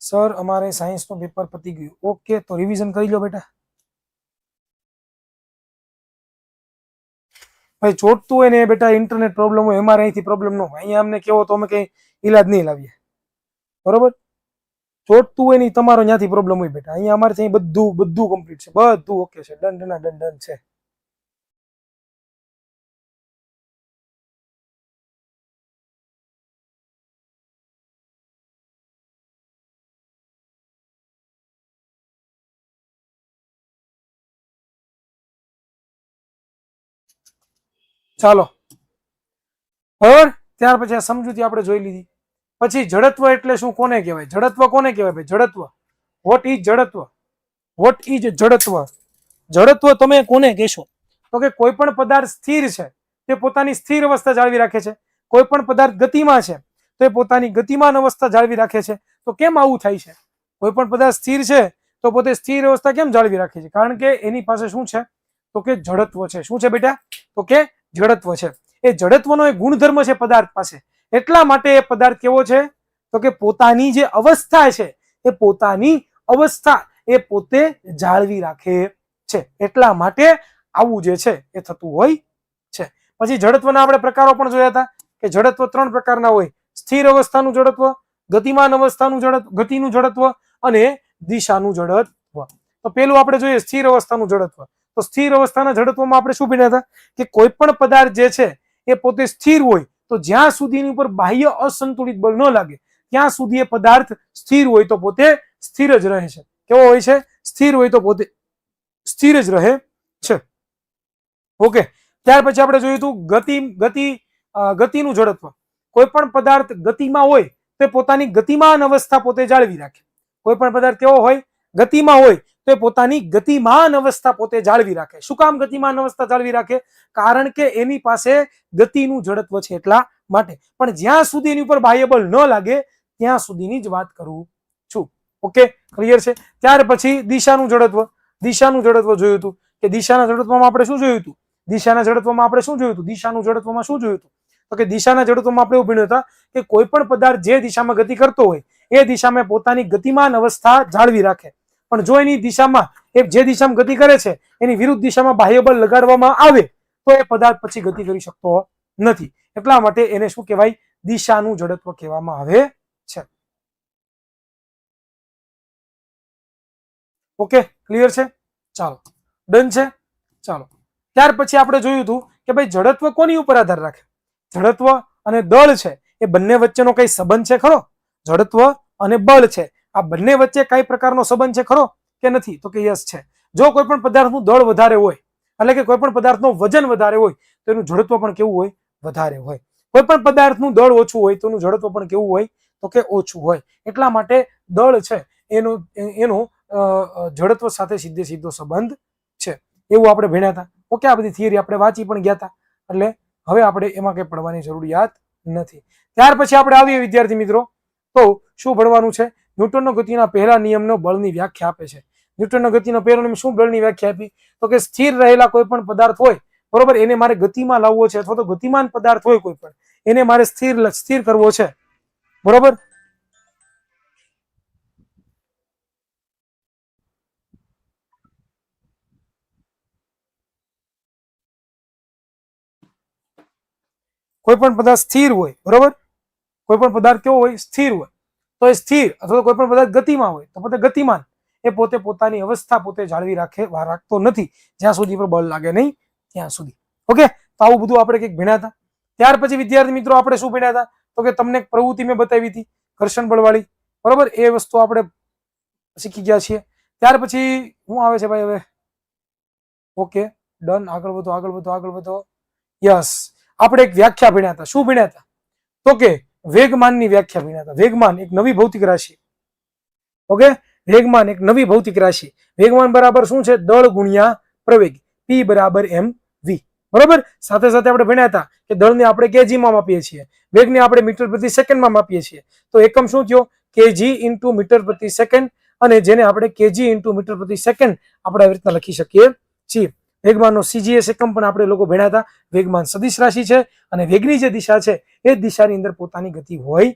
સર, અમારે સાયન્સનું પેપર પતી ગયું. ઓકે, તો રિવિઝન કરી લો બેટા. ભાઈ ચોટતું હોય ને બેટા, ઇન્ટરનેટ પ્રોબ્લેમ હોય, અમારે અહીંથી પ્રોબ્લેમ ન હોય. અહીંયા અમને કેવો તો અમે કઈ ઈલાજ નહીં લાવીએ, બરોબર. ચોટતું હોય ને તમારો ત્યાંથી પ્રોબ્લેમ હોય બેટા. અહીંયા અમારે ત્યાં બધું કમ્પ્લીટ છે, બધું ઓકે છે, ડન છે. ચાલો, બરાબર. ત્યાર પછી આ સમજૂતી આપણે જોઈ લીધી. પછી જડત્વ એટલે શું, કોને કહેવાય? જડત્વ કોને કહેવાય ભાઈ? જડત્વ, વોટ ઇઝ જડત્વ? વોટ ઇઝ જડત્વ? જડત્વ તમે કોને કહેશો? તો કે કોઈ પણ પદાર્થ સ્થિર છે તે પોતાની સ્થિર અવસ્થા જાળવી રાખે છે, કોઈ પણ પદાર્થ ગતિમાં છે તો એ પોતાની ગતિમાન અવસ્થા જાળવી રાખે છે. તો કેમ આવું થાય છે? કોઈ પણ પદાર્થ સ્થિર છે તો પોતે સ્થિર અવસ્થા કેમ જાળવી રાખે છે? કારણ કે એની પાસે શું છે? તો કે જડત્વ છે. શું છે બેટા? તો કે જડત્વ છે. એ જડત્વનો એક ગુણધર્મ છે પદાર્થ પાસે, એટલા માટે એ પદાર્થ કેવો છે તો કે પોતાની જે અવસ્થા છે એ પોતાની અવસ્થા એ પોતે જાળવી રાખે છે, એટલા માટે આવું જે છે એ થતું હોય છે. પછી જડત્વના આપણે પ્રકારો પણ જોયા હતા કે જડત્વ 3 પ્રકારના હોય: સ્થિર અવસ્થાનું જડત્વ, ગતિમાન અવસ્થાનું ગતિનું જડત્વ અને દિશાનું જડત્વ. તો પેલું આપણે જોઈએ સ્થિર અવસ્થાનું જડત્વ. તો સ્થિર અવસ્થાના જડત્વમાં આપણે શું ભણ્યા હતા કે કોઈ પણ પદાર્થ જે છે એ પોતે સ્થિર હોય તો જ્યાં સુધી એની ઉપર બાહ્ય અસંતુલિત બળ ન લાગે ત્યાં સુધી એ પદાર્થ સ્થિર હોય તો પોતે સ્થિર જ રહે છે. કેવો હોય છે? સ્થિર હોય તો પોતે સ્થિર જ રહે છે. ઓકે, ત્યાર પછી આપણે જોયું હતું ગતિનું જડત્વ. કોઈ પણ પદાર્થ ગતિમાં હોય તો પોતાની ગતિમાન અવસ્થા પોતે જાળવી રાખે. કોઈ પણ પદાર્થ કેવો હોય? ગતિમાં હોય તો પોતાની ગતિમાન અવસ્થા પોતે જાળવી રાખે. શું કામ ગતિમાન અવસ્થા જાળવી રાખે? કારણ કે એની પાસે ગતિનું જડત્વ છે એટલા માટે. પણ જ્યાં સુધી એની ઉપર બાહ્ય બળ ન લાગે ત્યાં સુધીની જ વાત કરું છું. ઓકે, ક્લિયર છે? ત્યાર પછી દિશાનું જડત્વ. દિશાનું જડત્વ જોયું હતું કે દિશાના જડત્વમાં આપણે શું જોયું હતું? દિશાના જડત્વમાં આપણે શું જોયું હતું? દિશાનું જડત્વમાં શું જોયું હતું તો કે દિશાના જડત્વમાં આપણે એવું ભણ્યું હતા કે કોઈ પણ પદાર્થ જે દિશામાં ગતિ કરતો હોય એ દિશામાં પોતાની ગતિમાન અવસ્થા જાળવી રાખે. પણ જો એની દિશામાં જે દિશામાં ગતિ કરે છે એની વિરુદ્ધ દિશામાં બાહ્ય બળ લગાડવામાં આવે તો એ પદાર્થ પછી ગતિ કરી શકતો નથી. એટલા માટે એને શું કહેવાય? દિશાનું જડત્વ કહેવામાં આવે છે. ઓકે, ક્લિયર છે? ચાલો, ડન છે. ચાલો, ત્યાર પછી આપણે જોયું હતું કે ભાઈ જડત્વ કોની ઉપર આધાર રાખે? જડત્વ અને દળ છે એ બંને વચ્ચેનો કઈ સંબંધ છે ખરો? જડત્વ અને બળ છે આ બંને વચ્ચે કઈ પ્રકારનો સંબંધ છે ખરો કે નથી? તો કે યસ છે. જો કોઈ પણ પદાર્થનું દળ વધારે હોય એટલે કે કોઈ પણ પદાર્થનું વજન વધારે હોય તો એનું જડત્વ પણ કેવું હોય? વધારે હોય. કોઈ પણ પદાર્થનું દળ ઓછું હોય તો એનું જડત્વ પણ કેવું હોય? તો કે ઓછું હોય. એટલા માટે દળ છે એનો જડત્વ સાથે સીધો સંબંધ છે, એવું આપણે ભણ્યા હતા. ઓકે, આ બધી થિયરી આપણે વાંચી પણ ગયા હતા એટલે હવે આપણે એમાં કઈ પડવાની જરૂરિયાત નથી. ત્યાર પછી આપણે આવીએ વિદ્યાર્થી મિત્રો તો શું ભણવાનું છે? ન્યૂટનનો ગતિના પહેલા નિયમનો બળની વ્યાખ્યા આપે છે. ન્યૂટનનો ગતિનો પહેલો નિયમ શું બળની વ્યાખ્યા આપી તો કે સ્થિર રહેલા કોઈ પણ પદાર્થ હોય બરોબર એને મારે ગતિમાં લાવવો છે અથવા તો ગતિમાન પદાર્થ હોય કોઈ પણ એને મારે સ્થિર કરવો છે બરોબર. કોઈ પણ પદાર્થ સ્થિર હોય બરોબર, કોઈ પણ પદાર્થ કેવો હોય? સ્થિર હોય. તો એ સ્થિર અથવા કોઈ પણ પદાર્થ ગતિમાં હોય તો પોતે ગતિમાન એ પોતે પોતાની અવસ્થા પોતે જાળવી રાખતો નથી જ્યાં સુધી પર બળ લાગે નહીં ત્યાં સુધી. ઓકે, તો આવું બધું આપણે કંઈક ભણ્યા હતા. ત્યાર પછી વિદ્યાર્થી મિત્રો આપણે શું ભણ્યા હતા તો કે તમને એક પ્રવૃત્તિ મેં બતાવી હતી ઘર્ષણ બળવાળી બરોબર, એ વસ્તુ આપણે શીખી ગયા છીએ. ત્યાર પછી શું આવે છે ભાઈ હવે? Okay, done. આગળ વધો. યસ, આપણે એક વ્યાખ્યા ભણ્યા હતા. શું ભણ્યા હતા તો કે વેગમાનની વ્યાખ્યા ભણ્યા હતા. વેગમાન એક નવી ભૌતિક રાશિ. ઓકે, વેગમાન એક નવી ભૌતિક રાશિ. વેગમાન બરાબર શું છે? દળ ગુણ્યા પ્રવેગ, P બરાબર mv બરોબર. સાથે સાથે આપણે ભણ્યા હતા કે દળને આપણે કેજીમાં માપીએ છીએ, વેગને આપણે મીટર પ્રતિ સેકન્ડમાં માપીએ છીએ. તો એકમ શું થયો? કેજી ઇન્ટુ મીટર પ્રતિ સેકન્ડ, અને જેને આપણે કેજી ઇન્ટુ મીટર પ્રતિ સેકન્ડ આપણે આવી રીતના લખી શકીએ છીએ. વેગમાનનો CGS એકમ પણ આપણે લોકો ભણ્યા હતા. વેગમાન સદિશ રાશિ છે અને વેગની જે દિશા છે એ દિશાની અંદર પોતાની ગતિ હોય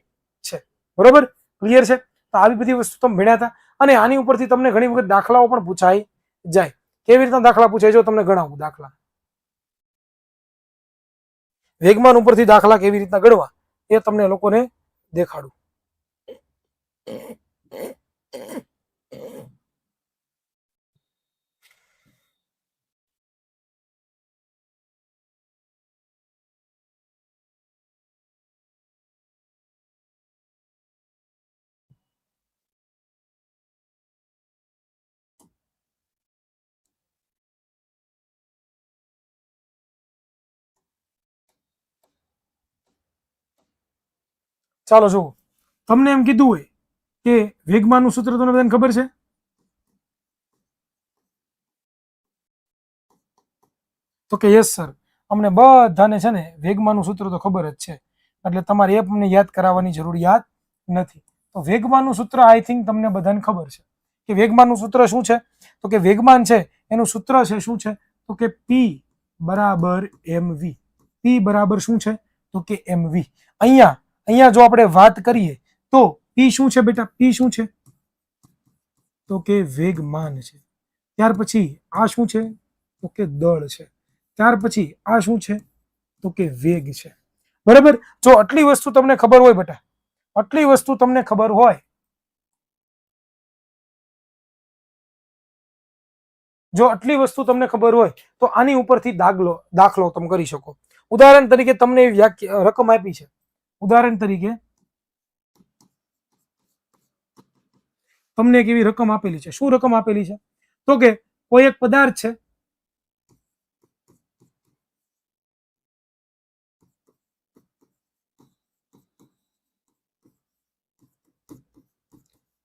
છે બરોબર. ક્લિયર છે? તો આવી બધી વસ્તુ તમે ભણ્યા હતા અને આની ઉપરથી તમને ઘણી વખત દાખલાઓ પણ પૂછાઈ જાય. કેવી રીતના દાખલા પૂછાય? જો તમને ગણાવું દાખલા, વેગમાન ઉપરથી દાખલા કેવી રીતના ગણવા એ તમને લોકોને દેખાડું. ચાલો જુઓ, તમને એમ કીધું હોય કે વેગમાનનું સૂત્ર તમને બધાને ખબર છે? તો કે યસ સર, અમને બધાને છે ને વેગમાનનું સૂત્ર તો ખબર જ છે એટલે તમારે એ અમને યાદ કરાવવાની જરૂરિયાત નથી. તો વેગમાનનું સૂત્ર આઈ થિંક તમને બધાને ખબર છે કે વેગમાનનું સૂત્ર શું છે તો કે વેગમાન છે એનું સૂત્ર છે શું છે તો કે P બરાબર mv. P બરાબર શું છે તો કે mv. અહીંયા જો આપણે વાત કરીએ તો P શું છે બેટા? P શું છે તો કે વેગમાન છે. ત્યાર પછી આ શું છે તો કે દળ છે. ત્યાર પછી આ શું છે તો કે વેગ છે. બરાબર. જો આટલી વસ્તુ તમને ખબર હોય બેટા, આટલી વસ્તુ તમને ખબર હોય, જો આટલી વસ્તુ તમને ખબર હોય તો આની ઉપરથી દાખલો તમે કરી શકો. ઉદાહરણ તરીકે તમને રકમ આપી છે. ઉદાહરણ તરીકે તમને એક એવી રકમ આપેલી છે. શું રકમ આપેલી છે તો કે કોઈ એક પદાર્થ છે,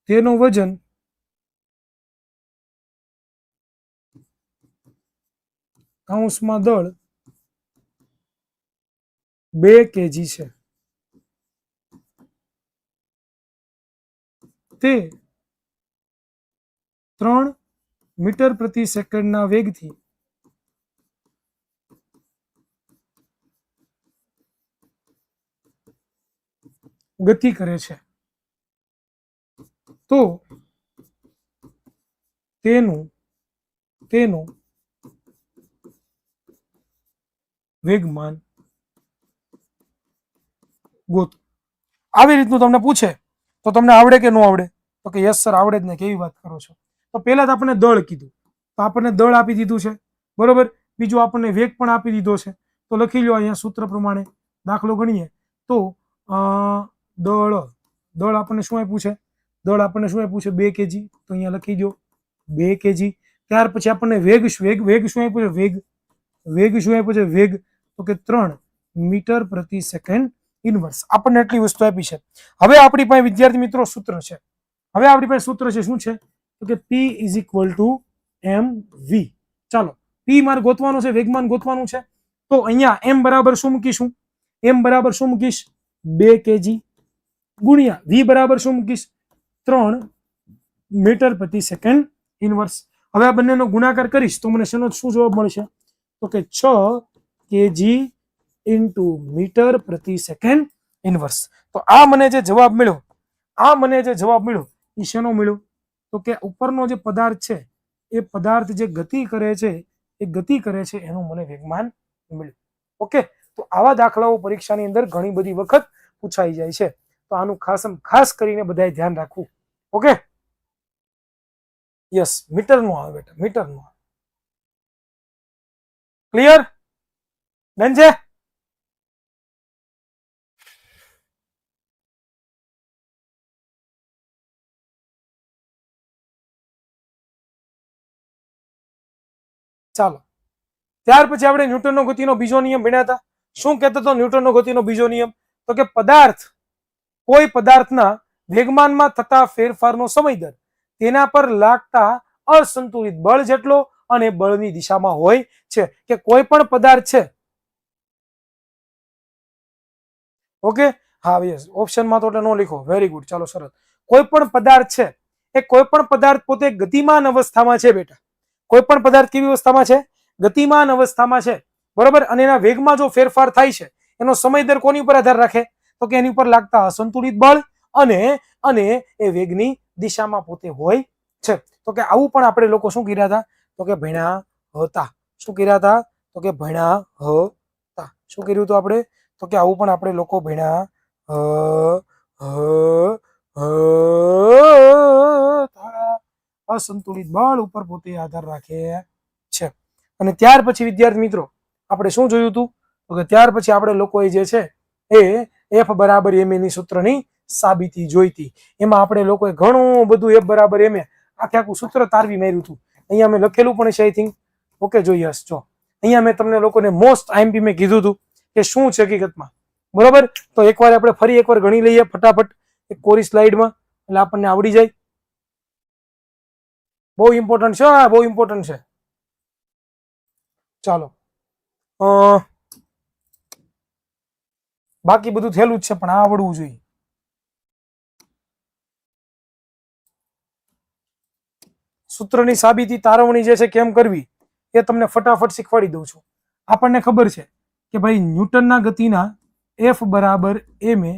તેનું વજન 2 kg છે. તે 3 મીટર પ્રતિ સેકન્ડના વેગથી ગતિ કરે છે. તો તેનું વેગમાન ગોતો. આવી રીતનું તમને પૂછે તો તમને આવડે કે ન આવડે તો કે યસ સર આવડે જ ને, કેવી વાત કરો છો. તો પહેલા તો આપણને દળ કીધું, તો આપણને દળ આપી દીધું છે બરોબર. બીજું આપણને વેગ પણ આપી દીધો છે. તો લખી લો અહીંયા સૂત્ર પ્રમાણે દાખલો ગણીએ તો દળ આપણને શું આપ્યું છે? દળ આપણને શું આપ્યું છે? 2 kg. તો અહીંયા લખી દો 2 kg. ત્યાર પછી આપણને વેગ શું આપ્યું છે? વેગ શું આપ્યું છે? વેગ તો કે 3 મીટર પ્રતિ સેકન્ડ ઇનવર્સ. આપણને એટલી વસ્તુ આપી છે. હવે આપણી પાસે વિદ્યાર્થી મિત્રો સૂત્ર છે. હવે આપણી પાસે સૂત્ર છે. શું છે તો કે P = mv. ચાલો P મારે ગોતવાનું છે, વેગમાન ગોતવાનું છે. તો અહીંયા m બરાબર શું મૂકીશું? m બરાબર શું મૂકીશ? 2 kg ગુણ્યા v બરાબર શું મૂકીશ? 3 મીટર પ્રતિ સેકન્ડ ઇનવર્સ. હવે આ બંનેનો ગુણાકાર કરીશ તો મને શું જવાબ મળશે તો કે 6 kg મીટર પ્રતિ સેકન્ડ ઇનવર્સ. તો આ મને જે જવાબ મળ્યો એ શેનો મળ્યો તો કે ઉપરનો જે પદાર્થ છે એ પદાર્થ જે ગતિ કરે છે એનું મને વેગમાન મળ્યું. ઓકે. તો આવા દાખલાઓ પરીક્ષાની અંદર ઘણી બધી વખત પૂછાઈ જાય છે. તો આનું ખાસ કરીને બધાએ ધ્યાન રાખવું. ઓકે. યસ, મીટર નો આવે બેટા, મીટર નો. ક્લિયર? ડન છે? ચાલો ત્યાર પછી આપણે ન્યૂટનનો ગતિનો બીજો નિયમ ભણ્યા હતા. શું કહેતો હતો ન્યૂટનનો ગતિનો બીજો નિયમ? તો કે કોઈ પદાર્થના વેગમાનમાં થતા ફેરફારનો સમય દર તેના પર લાગતા અસંતુલિત બળ જેટલો અને બળની દિશામાં હોય છે. કે કોઈ પણ પદાર્થ છે, ઓકે, હા યસ, ઓપ્શનમાં તો એટલે નો લખો. Very good. ચાલો સરસ. કોઈ પણ પદાર્થ છે એ કોઈ પણ પદાર્થ પોતે ગતિમાન અવસ્થામાં છે બેટા. કોઈ પણ પદાર્થ કેવી અવસ્થામાં છે? ગતિમાન અવસ્થામાં છે બરોબર. અને એના વેગમાં જો ફેરફાર થાય છે એનો સમય દર કોની ઉપર આધાર રાખે તો કે એની ઉપર લાગતા અસંતુલિત બળ અને એ વેગની દિશામાં પોતે હોય છે. તો કે આવું પણ આપણે લોકો શું કર્યા હતા તો કે ભણ્યા હતા. શું કર્યા હતા તો કે ભણ્યા હતા. શું કર્યું હતું આપણે તો કે આવું પણ આપણે લોકો ભણ્યા અસંતુલિત બળ ઉપર પોતે આધાર રાખે છે. અને ત્યાર પછી વિદ્યાર્થી મિત્રો આપણે શું જોયું હતું તો કે ત્યાર પછી આપણે લોકોએ જે છે એ F બરાબર ma ની સૂત્રની સાબિતી જોઈતી. એમાં આપણે લોકોએ ઘણું બધું F બરાબર ma આખું સૂત્ર તારવી માર્યું હતું. અહીંયા મેં લખેલું પણ છે આઈ થિંક. ઓકે, જોઈએ જો અહીંયા મેં તમને લોકોને મોસ્ટ આઈએમપી મેં કીધું હતું કે શું છે હકીકતમાં બરોબર. તો એકવાર આપણે ફરી એકવાર ગણી લઈએ ફટાફટ એક કોરી સ્લાઇડમાં, એટલે આપણને આવડી જાય. બહુ ઇમ્પોર્ટન્ટ છે, હા બહુ ઇમ્પોર્ટન્ટ છે. ચાલો બાકી બધું થયેલું જ છે પણ આ આવડવું જોઈએ. સૂત્રની સાબિતી તારવણી જે છે કેમ કરવી એ તમને ફટાફટ શીખવાડી દઉં છું. આપણને ખબર છે કે ભાઈ ન્યૂટનના ગતિના F બરાબર ma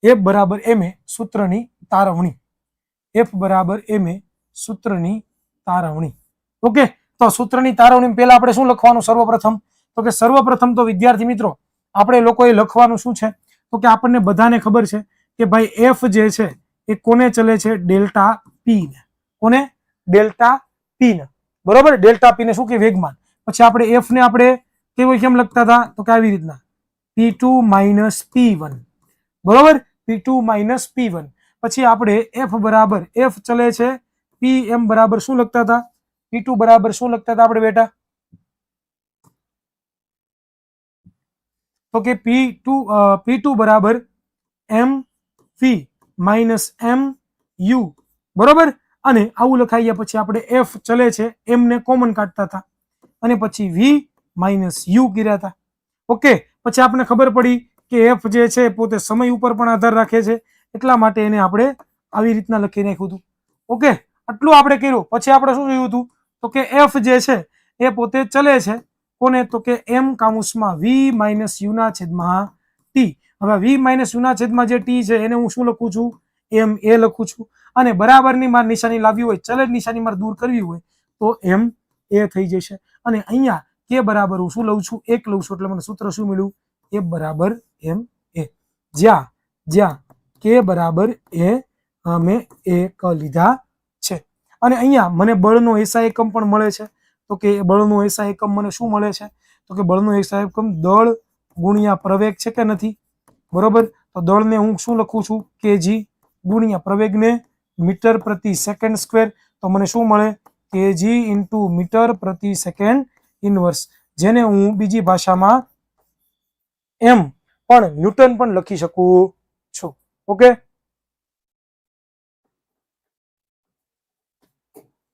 F બરાબર ma સૂત્રની તારવણી. F બરાબર ma સૂત્રની તારવણી. ઓકે, તો સૂત્રની તારવણી પહેલા આપણે શું લખવાનું સર્વપ્રથમ? તો કે સર્વપ્રથમ તો વિદ્યાર્થી મિત્રો આપણે લોકોએ લખવાનું શું છે? તો કે આપણને બધાને ખબર છે કે ભાઈ F જે છે એ કોને ચલે છે? ડેલ્ટા P ને. કોને? ડેલ્ટા P ને. બરોબર, ડેલ્ટા P ને શું કે વેગમાન. પછી આપણે F ને આપણે કેમ લખતા હતા? તો કે આવી રીતના P2 માઇનસ P1. બરોબર, P2 માઇનસ P1. પછી આપણે F બરાબર F ચલે છે Pm બરાબર શું લખતા હતા? P2 બરાબર શું લખતા હતા આપણે બેટા? તો કે P2 બરાબર mv માઇનસ mu. બરોબર, અને આવું લખાઈ ગયા પછી આપણે F ચલે છે m ને કોમન કાઢતા હતા અને પછી v માઇનસ u કર્યા હતા. ઓકે, પછી આપણે ખબર પડી કે F જે છે પોતે સમય ઉપર પણ આધાર રાખે છે, એટલા માટે એને આપણે આવી રીતના લખી નાખ્યું હતું. ઓકે, આટલું આપણે કર્યું. પછી આપણે શું જોયું હતું? તો કે F જે છે એ પોતે ચલે છે કોને? તો કે m કાઉન્સમાં v માઇનસ u ના છેદમાં t. હવે v માઇનસ u ના છેદમાં જે t છે એને હું શું લખું છું? m a લખું છું. અને બરાબરની માર નિશાની લાવવી હોય, ચલજ નિશાની માર દૂર કરવી હોય તો m a થઈ જશે. અને અહીંયા k બરાબર હું શું લઉં છું? 1 લઉં છું. એટલે મને સૂત્ર શું મળ્યું? F બરાબર m a. જ્યાં જ્યાં k બરાબર a અમે 1 લીધા છે. અને અહીંયા મને બળનો એસઆઈ એકમ પણ મળે છે. તો કે બળનો એસઆઈ એકમ મને શું મળે છે? તો કે બળનો એસઆઈ એકમ દળ ગુણ્યા પ્રવેગ છે કે નથી? બરોબર, તો દળને હું શું લખું છું? kg ગુણ્યા પ્રવેગને મીટર પ્રતિ સેકન્ડ સ્ક્વેર. તો મને શું મળે? kg ઇન્ટુ મીટર પ્રતિ સેકન્ડ ઇનવર્સ, જેને હું બીજી ભાષામાં m પણ ન્યૂટન પણ લખી શકું છું. ઓકે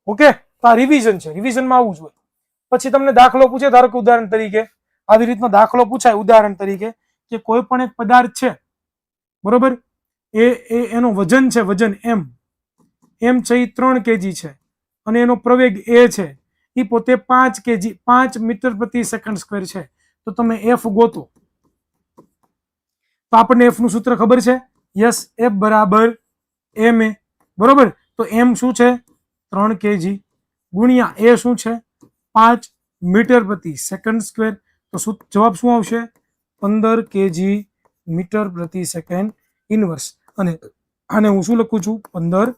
ઓકે, તો આ રિવિઝન છે. રિવિઝનમાં આવું જોઈએ. પછી તમને દાખલો પૂછે, ધારો કે ઉદાહરણ તરીકે આવી રીતનો દાખલો પૂછાય, ઉદાહરણ તરીકે કે કોઈ પણ એક પદાર્થ છે, બરોબર, એનો વજન છે, વજન m છે એ 3 kg છે અને એનો પ્રવેગ a છે એ પોતે 5 kg 5 મીટર પ્રતિ સેકન્ડ સ્ક્વેર છે. તો તમે f ગોતો. તો આપણને f નું સૂત્ર ખબર છે? યસ, f બરાબર ma. બરોબર, તો m શું છે? 3 kg ગુણ્યા a શું છે? 5 મીટર પ્રતિ સેકન્ડ સ્ક્વેર. તો જવાબ શું આવશે? 15 kg મીટર પ્રતિ સેકન્ડ ઇનવર્સ. અને આને હું શું લખું છું? 15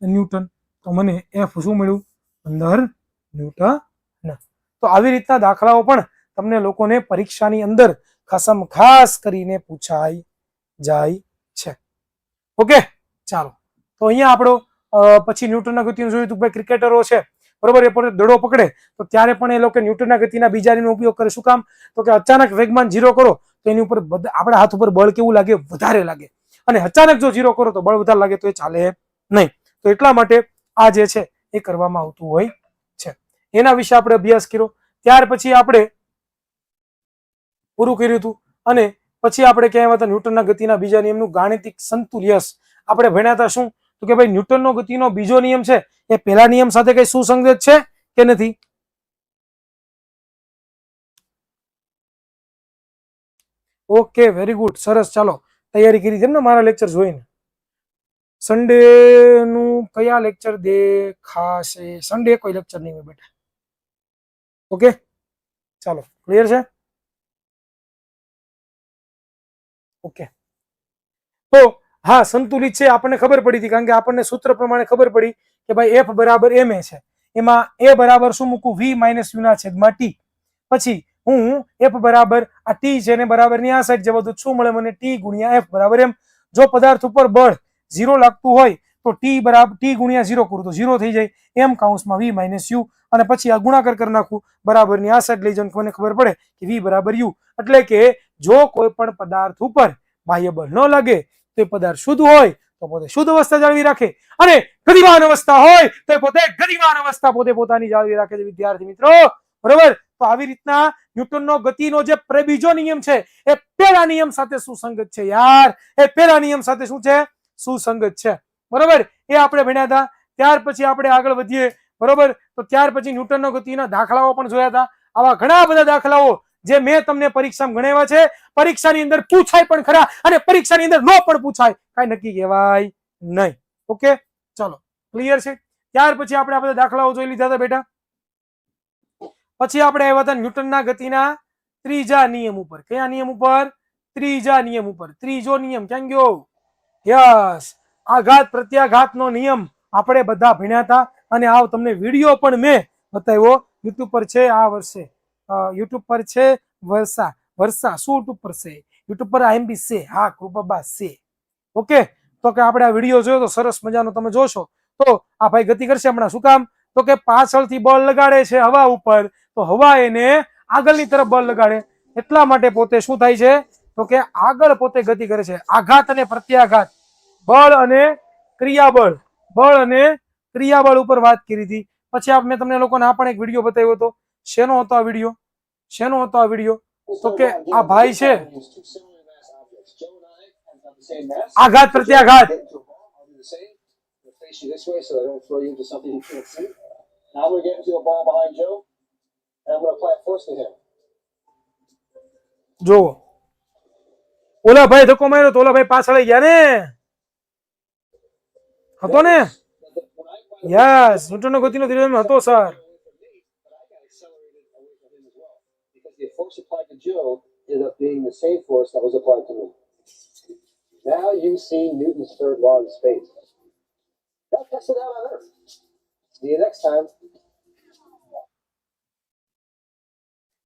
ન્યૂટન. તો મને f શું મળ્યું? 15 ન્યૂટન. તો આવી રીતના દાખલાઓ પણ તમને લોકોને પરીક્ષાની અંદર ખાસ કરીને પૂછાઈ જાય છે. ઓકે, ચાલો. તો અહીંયા આપણો પછી ન્યૂટનના ગતિનું જોયું હતું. ભાઈ ક્રિકેટરો છે, બરોબર, એ પોતે દડો પકડે તો ત્યારે પણ એ લોકો ન્યૂટનના ગતિના બીજા નિયમનો ઉપયોગ કરે. શું કામ? તો કે અચાનક વેગમાન 0 કરો તો એની ઉપર આપણા હાથ ઉપર બળ કેવું લાગે? વધારે લાગે. અને અચાનક જો 0 કરો તો બળ વધારે લાગે તો એ ચાલે નહીં. તો એટલા માટે આ જે છે એ કરવામાં આવતું હોય છે. એના વિશે આપણે અભ્યાસ કર્યો. ત્યાર પછી આપણે પૂરું કર્યું હતું અને પછી આપણે ક્યાં હતા? ન્યૂટનના ગતિના બીજા નિયમનું ગાણિતિક સંતુલ્યસ આપણે ભણ્યા હતા. શું? તો કે ભાઈ ન્યૂટનનો ગતિનો બીજો નિયમ છે એ પહેલા નિયમ સાથે કઈ સુસંગત છે કે નથી? ઓકે, વેરી ગુડ, સરસ. ચાલો, તૈયારી કરી તેમ ને મારા લેક્ચર જોઈને? સન્ડે નું કયા લેક્ચર દેખાશે? સન્ડે કોઈ લેક્ચર નહીં હોય બેટા. ઓકે, ચાલો, ક્લિયર છે? ઓકે, તો હા, સંતુલિત છે આપણને ખબર પડી હતી, કારણ કે આપણને સૂત્ર પ્રમાણે ખબર પડી કે ભાઈ f બરાબર ma છે. એમાં a બરાબર શું મૂકું? v માઇનસ u ના છેદમાં t. પછી હું f બરાબર આ t છે ને બરાબરની આ સાઈડ જવા દઉં, શું મળે મને? t ગુણ્યા f બરાબર m. જો પદાર્થ ઉપર બળ 0 લાગતું હોય તો t બરાબર t ગુણ્યા 0 કરું તો 0 થઈ જાય. m કાઉન્સમાં v minus u. અને પછી આ ગુણાકાર કરી નાખું, બરાબરની આ સાઈડ લઈ જાઉં, કોને ખબર પડે કે v બરાબર u. એટલે કે જો કોઈ પણ પદાર્થ ઉપર બાહ્ય બળ ન લાગે તો એ પદાર્થ શુદ્ધ હોય તો પોતે શુદ્ધ અવસ્થા જાળવી રાખે, અને ગતિમાન અવસ્થા હોય તો પોતે ગતિમાન અવસ્થા પોતે પોતાની જાળવી રાખે છે. વિદ્યાર્થી મિત્રો, બરોબર, તો આવી રીતના ન્યૂટનનો ગતિનો જે બીજો નિયમ છે એ પહેલા નિયમ સાથે સુસંગત છે યાર. એ પહેલા નિયમ સાથે શું છે? સુસંગત છે. બરોબર, એ આપણે ભણ્યા હતા. ત્યાર પછી આપણે આગળ વધીએ. બરોબર, તો ત્યાર પછી ન્યૂટનનો ગતિના દાખલાઓ પણ જોયા હતા. આવા ઘણા બધા દાખલાઓ જે મેં તમને પરીક્ષામાં ગણાવ્યા છે, પરીક્ષાની અંદર પૂછાય પણ ખરા અને પરીક્ષાની અંદર નો પણ પૂછાય, કઈ નક્કી કહેવાય નહીં. ઓકે, ચલો ક્લિયર છે. ત્યાર પછી આપણે આ બધા દાખલાઓ જોઈ લીધા હતા બેટા. પછી આપણે આવ્યા હતા ન્યૂટનના ગતિના ત્રીજા નિયમ ઉપર. કયા નિયમ ઉપર? ત્રીજા નિયમ ઉપર. ત્રીજો નિયમ ક્યાં ગયો? યસ, આઘાત પ્રત્યાઘાતનો નિયમ આપણે બધા ભણ્યા હતા. અને આવ તમને વિડીયો પણ મેં બતાવ્યો, યુટ્યુબ પર છે આ વર્ષે, યુટ્યુબ પર છે વર્ષા શું યુટ્યુબ પર છે? યુટ્યુબ પર આઈએમબી છે, હા કૃપાબા છે. ઓકે, તો કે આપણે આ વિડીયો જોયો તો સરસ મજાનો તમે જોશો. તો આ ભાઈ ગતિ કરશે હમણાં. શું કામ? તો કે પાછળથી બળ લગાડે છે હવા ઉપર, તો હવા એને આગળની તરફ બળ લગાડે, એટલા માટે પોતે શું થાય છે? તો કે આગળ પોતે ગતિ કરે છે. આઘાત અને પ્રત્યાઘાત, બળ અને ક્રિયાબળ, બળ અને ક્રિયાબળ ઉપર વાત કરી હતી. પછી મેં તમને લોકોને આ પણ એક વિડીયો બતાવ્યો હતો. શેનો હતો આ વિડીયો? શેનો હતો આ વિડીયો? તો કે આ ભાઈ છે આઘાત પ્રત્યાઘાત. જો ઓલા ભાઈ ધક્કો માર્યો તો ઓલા ભાઈ પાછળ ગયા ને, હતો ને? યસ, ન્યૂટનનો ગતિનો ત્રીજો નિયમ હતો sir. The force applied to Joe ended up being the same force that was applied to me. Now you see Newton's third law in space. Now test it out on Earth. See you next time.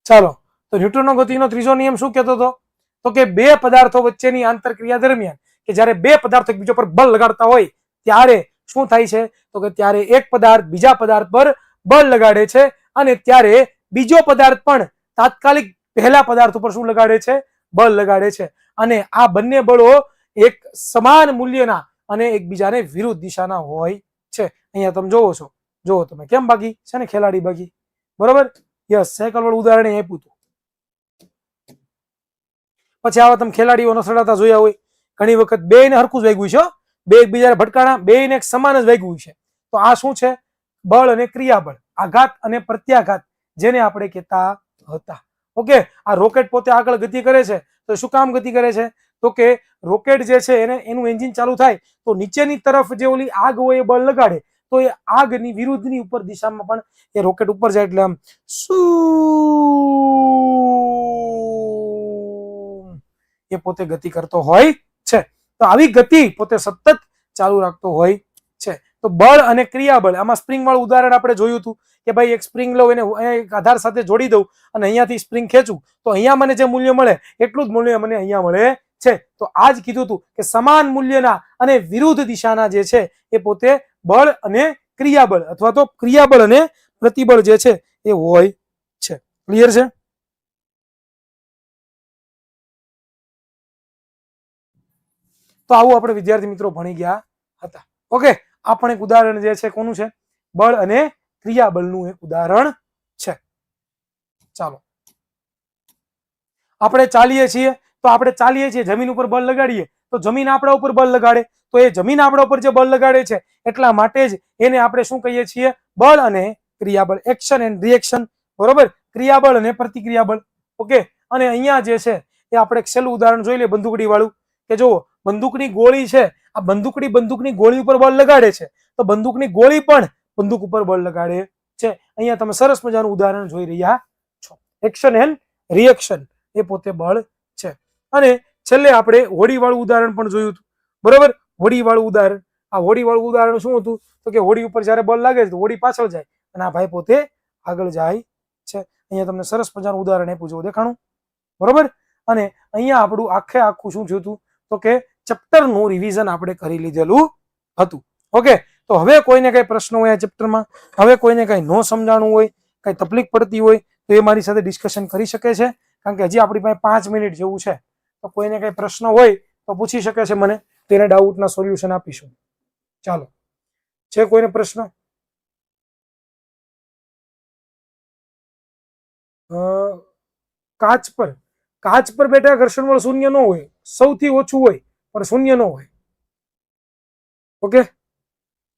ચાલો, તો ન્યૂટનનો ગતિનો ત્રીજો નિયમ શું કહેતો હતો? તો કે બે પદાર્થો વચ્ચેની આંતરક્રિયા દરમિયાન કે જ્યારે બે પદાર્થો બીજો પર બળ લગાડતા હોય ત્યારે શું થાય છે? તો કે ત્યારે એક પદાર્થ બીજા પદાર્થ પર બળ લગાડે છે અને ત્યારે બીજો પદાર્થ પણ તાત્કાલિક પહેલા પદાર્થ ઉપર શું લગાડે છે? બળ લગાડે છે. અને આ બંને બળો એક સમાન મૂલ્યના અને એકબીજાને વિરુદ્ધ દિશાના હોય છે. અહીંયા તમે જોવો છો, જોવો તમે કેમ બાકી છે ને ખેલાડી બાકી. બરોબર, યસ, સાયકલ વાળું ઉદાહરણ આપ્યું હતું. પછી આવા તમે ખેલાડીઓ નસડાતા જોયા હોય ઘણી વખત, બે ને હરખું જ વાગ્યું છે, બે એકબીજાને ભટકાણા, બે ને એક સમાન જ વાગ્યું છે. તો આ શું છે? બળ અને ક્રિયાબળ, આઘાત અને પ્રત્યાઘાત, જેને આપણે કહેતા હતા. ઓકે, આ રોકેટ પોતે આગળ ગતિ કરે છે, તો શું કામ ગતિ કરે છે? તો કે રોકેટ જે છે એને એનું એન્જિન ચાલુ થાય તો નીચેની તરફ જે ઓલી આગ હોય એ બળ લગાડે, તો એ આગની વિરુદ્ધની ઉપર દિશામાં પણ એ રોકેટ ઉપર જાય, એટલે આમ એ પોતે ગતિ કરતો હોય છે. તો આવી ગતિ પોતે સતત ચાલુ રાખતો હોય છે. તો બળ અને ક્રિયાબળ, આમાં સ્પ્રિંગ વાળું ઉદાહરણ આપણે જોયું હતું કે ભાઈ એક સ્પ્રિંગ લઉં, એને એક આધાર સાથે જોડી દઉં અને અહીંયાથી સ્પ્રિંગ ખેંચું તો અહીંયા મને જે મૂલ્ય મળે એટલું જ મૂલ્ય મને અહીંયા મળે છે. તો આ જ કીધું હતું કે સમાન મૂલ્યના અને વિરુદ્ધ દિશાના જે છે એ પોતે બળ અને ક્રિયાબળ અથવા તો ક્રિયાબળ અને પ્રતિબળ જે છે એ હોય છે. ક્લિયર છે? તો આવું આપણે વિદ્યાર્થી મિત્રો ભણી ગયા હતા. ઓકે, આ પણ એક ઉદાહરણ જે છે કોનું છે? બળ અને ક્રિયાબળનું એક ઉદાહરણ છે. ચાલો, આપણે ચાલીએ છીએ તો આપણે ચાલીએ છીએ, જમીન ઉપર બળ લગાડીએ તો જમીન આપણા ઉપર બળ લગાડે, તો એ જમીન આપણા ઉપર જે બળ લગાડે છે એટલા માટે જ એને આપણે શું કહીએ છીએ? બળ અને ક્રિયાબળ, એક્શન એન્ડ રિએક્શન. બરોબર, ક્રિયાબળ અને પ્રતિક્રિયાબળ. ઓકે, અને અહીંયા જે છે એ આપણે એક છેલ્લું ઉદાહરણ જોઈ લે, બંદૂકડી વાળું. કે જુઓ, બંદૂકની ગોળી છે, આ બંદૂકની ગોળી ઉપર બળ લગાડે છે, તો બંદૂકની ગોળી પણ બંદૂક ઉપર બળ લગાડે છે. અહીંયા તમે સરસ મજાનું ઉદાહરણ જોઈ રહ્યા છો, એક્શન એન્ડ રિએક્શન, એ પોતે બળ છે. અને છેલ્લે આપણે હોડી વાળું ઉદાહરણ પણ જોયું હતું. બરોબર, હોડી વાળું ઉદાહરણ. આ હોડી વાળું ઉદાહરણ શું હતું? તો કે હોડી ઉપર જયારે બળ લાગે છે તો હોડી પાછળ જાય અને આ ભાઈ પોતે આગળ જાય છે. અહીંયા તમને સરસ મજાનું ઉદાહરણ આપ્યું છે, દેખાણું? બરોબર, અને અહીંયા આપણું આખું શું થયું હતું? તો કે ચેપ્ટરનું રિવિઝન આપણે કરી લીધેલું હતું. ઓકે, તો હવે કોઈને કઈ પ્રશ્ન હોય આ ચેપ્ટરમાં, હવે કોઈને કઈ ન સમજાણું હોય, કઈ તકલીફ પડતી હોય તો એ મારી સાથે ડિસ્કશન કરી શકે છે, કારણ કે હજી આપણી પાસે 5 મિનિટ જેવું છે. તો કોઈને કઈ પ્રશ્ન હોય તો પૂછી શકે છે મને, તેને ડાઉટના સોલ્યુશન આપીશું. ચાલો, છે કોઈને પ્રશ્ન? કાચ પર બેઠા ઘર્ષણ બળ શૂન્ય ન હોય, સૌથી ઓછું હોય પણ શૂન્ય ન હોય. ઓકે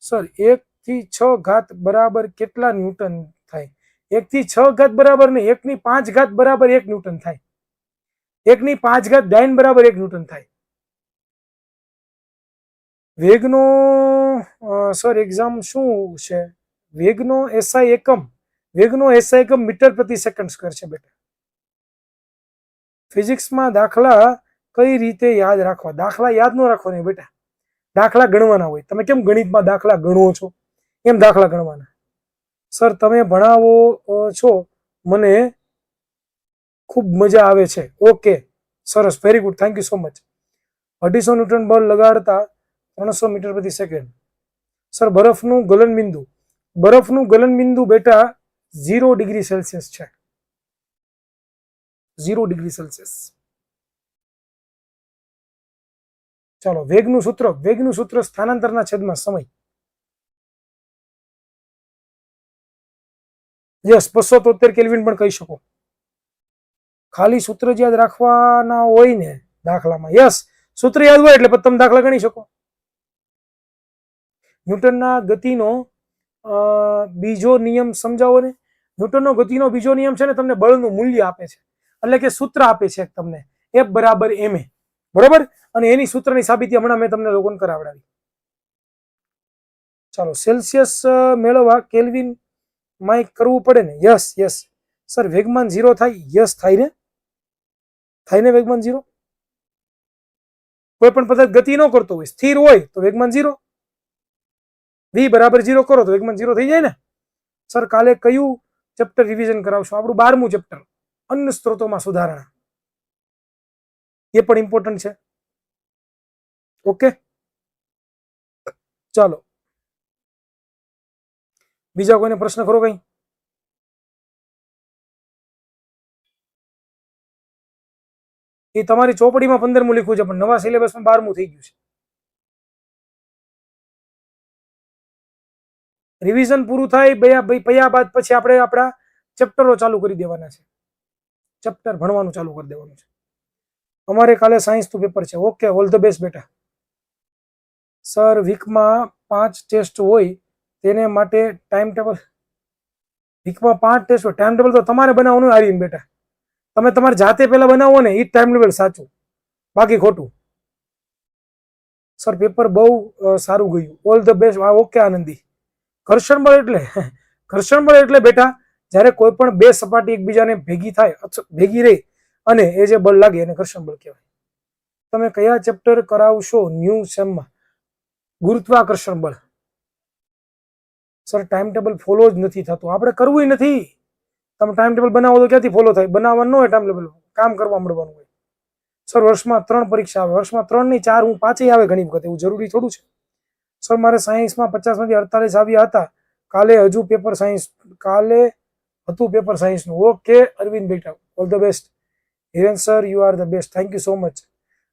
સર 1 થી 6 ઘાત બરાબર કેટલા ન્યૂટન થાય? 1 થી 6 ઘાત બરાબર ને 1 ની 5 ઘાત બરાબર 1 ન્યૂટન થાય. 1 ની 5 ઘાત ડાઇન બરાબર 1 ન્યૂટન થાય. વેગનો સર એક્ઝામ શું છે? વેગનો એસઆઈ એકમ મીટર પ્રતિ સેકન્ડ સ્ક્વેર છે બેટા. ફિઝિક્સમાં દાખલા કઈ રીતે યાદ રાખવા? દાખલા યાદ ન રાખવાની બેટા, દાખલા ગણવાના હોય. તમે કેમ ગણિતમાં દાખલા ગણવો છો એમ દાખલા ગણવાના. સર તમે ભણાવો છો, મને ખૂબ મજા આવે છે. ઓકે સરસ, very good, thank you so much. 250 newton બળ લગાડતા 300 મીટર પ્રતિ સેકન્ડ. સર બરફનું ગલનબિંદુ બેટા 0 ડિગ્રી સેલ્સિયસ છે. 0 ડિગ્રી સેલ્સિયસ. ચાલો, વેગનું સૂત્ર સ્થાનાંતરના છેદમાં સમય. યસ, 273 કેલ્વિન પણ કહી શકો. ખાલી સૂત્ર જ યાદ રાખવાના હોય ને દાખલામાં. યસ, સૂત્ર યાદ હોય એટલે તમે દાખલા ગણી શકો. ન્યૂટનના ગતિનો બીજો નિયમ સમજાવો ને. ન્યૂટનનો ગતિનો બીજો નિયમ છે ને, તમને બળનું મૂલ્ય આપે છે, એટલે કે સૂત્ર આપે છે તમને, F બરાબર ma, બરોબર. અને એની સૂત્રની સાબિતી હમણાં મેં તમને લોકોને કરાવડાવી. ચાલો, સેલ્સિયસ મેળવવા કેલ્વિન માં કરવું પડે ને. યસ સર, વેગમાન 0 થાય? યસ થાય ને વેગમાન 0. કોઈ પણ પદાર્થ ગતિ ન કરતો હોય, સ્થિર હોય તો વેગમાન 0. v બરાબર 0 કરો તો વેગમાન 0 થઈ જાય ને. સર કાલે કયું ચેપ્ટર રિવિઝન કરાવશો? આપણું 12મું ચેપ્ટર, અન્ન સ્ત્રોતોમાં સુધારણા. એ પણ ઇમ્પોર્ટન્ટ છે. ઓકે ચાલો, બીજા કોઈને પ્રશ્ન ખરો કઈ? એ તમારી ચોપડીમાં 15મું લખ્યું છે, પણ નવા સિલેબસમાં 12મું થઈ ગયું છે. રિવિઝન પૂરું થાય પયા બાદ પછી આપણે આપણા ચેપ્ટરો ચાલુ કરી દેવાના છે. ચેપ્ટર ભણવાનું ચાલુ કરી દેવાનું છે. અમારે કાલે સાયન્સનું પેપર છે. ઓકે, ઓલ ધ બેસ્ટ બેટા. સર વીકમાં 5 ટેસ્ટ હોય, તેને માટે ટાઈમ ટેબલ? વીકમાં 5 ટેસ્ટ હોય, ટાઈમ ટેબલ તો તમારે બનાવવાનું આર્યન બેટા. તમે તમારે જાતે પહેલા બનાવો ને, એ ટાઈમ ટેબલ સાચું, બાકી ખોટું. સર પેપર બહુ સારું ગયું, ઓલ ધ બેસ્ટ. ઓકે આનંદી. ઘર્ષણ બળ એટલે બેટા, જ્યારે કોઈ પણ બે સપાટી એકબીજાને ભેગી રહી અને એ જે બળ લાગે એને ઘર્ષણ બળ કહેવાય. તમે કયા ચેપ્ટર કરાવશો ન્યૂ સેમમાં? ગુરુત્વાકર્ષણ બળ. સર ટાઈમ ટેબલ ફોલો જ નથી થતું, આપણે કરવું નથી. તમે ટાઈમ ટેબલ બનાવો તો ક્યાંથી ફોલો થાય? બનાવવાનું હોય ટાઈમ ટેબલ, કામ કરવા મળવાનું હોય. સર વર્ષમાં 3 પરીક્ષા આવે, વર્ષમાં 3 નહીં 4, 5 આવે ઘણી વખત, એવું જરૂરી થોડું છે. સર મારે સાયન્સમાં 50 માંથી 48 આવ્યા હતા. કાલે હતું પેપર સાયન્સનું. ઓકે અરવિંદ બેટા, all the best. Hiren sir you are the best, thank you so much.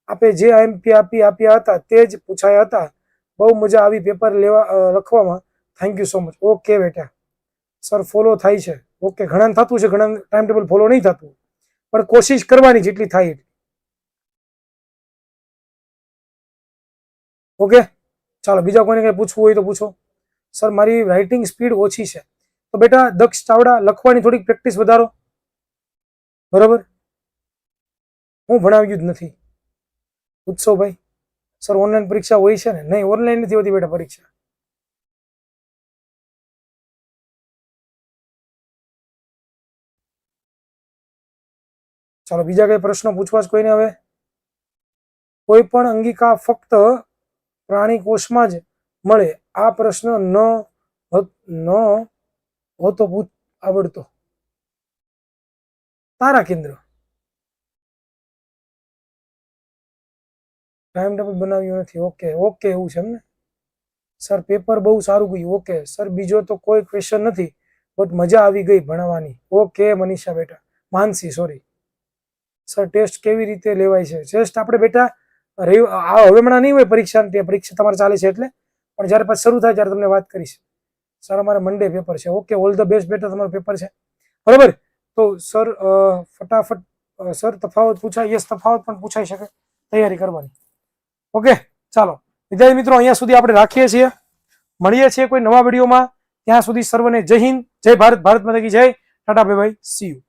આપે જે આઈએમપી આપ્યા હતા તે જ પૂછાયા હતા. બહુ મજા આવી પેપર લખવામાં, thank you so much. Okay બેટા. સર ફોલો થાય છે. ઓકે, ઘણા થતું છે, ઘણા ટાઈમ ટેબલ ફોલો નહીં થતું, પણ કોશિશ કરવાની જેટલી થાય એટલી. ઓકે ચાલો, બીજા કોઈને કઈ પૂછવું હોય તો પૂછો. સર મારી રાઇટિંગ સ્પીડ ઓછી છે, તો બેટા દક્ષ ચાવડા લખવાની થોડીક પ્રેક્ટિસ વધારો, બરોબર. હું ભણાવ્યું જ નથી. ઉત્સવભાઈ, સર ઓનલાઈન પરીક્ષા હોય છે ને? નહીં, ઓનલાઈન નથી હોતી બેટા પરીક્ષા. ચાલો, બીજા કઈ પ્રશ્નો પૂછવા જ કોઈને? હવે કોઈ પણ અંગિકા ફક્ત પ્રાણી કોષમાં જ મળે, આ પ્રશ્ન ન હોતો આવડતો. તારા કેન્દ્ર ટાઈમ ટેબલ બનાવ્યું નથી. ઓકે એવું છે એમને. સર પેપર બહુ સારું ગયું. ઓકે સર, બીજો તો કોઈ ક્વેશ્ચન નથી, બટ મજા આવી ગઈ ભણવાની. ઓકે મનીષા બેટા, માનસી સોરી. સર ટેસ્ટ કેવી રીતે લેવાય છે? ટેસ્ટ આપણે બેટા હવે હમણાં નહીં હોય પરીક્ષા તમારે ચાલે છે એટલે, પણ જ્યારે પછી શરૂ થાય ત્યારે તમને વાત કરીશ. સર અમારે મંડે પેપર છે. ઓકે ઓલ ધ બેસ્ટ બેટા, તમારું પેપર છે, બરાબર. તો સર ફટાફટ સર તફાવત પૂછાય? યસ, તફાવત પણ પૂછાઈ શકે, તૈયારી કરવાની. ઓકે ચાલો. વિદ્યાર્થી મિત્રો અહીંયા સુધી આપણે રાખીએ છીએ, મળીએ છીએ કોઈ નવા વિડીયોમાં. ત્યાં સુધી સર્વને જય હિન્દ, જય ભારત, ભારત માતા કી જય, Tata bye bye, C you.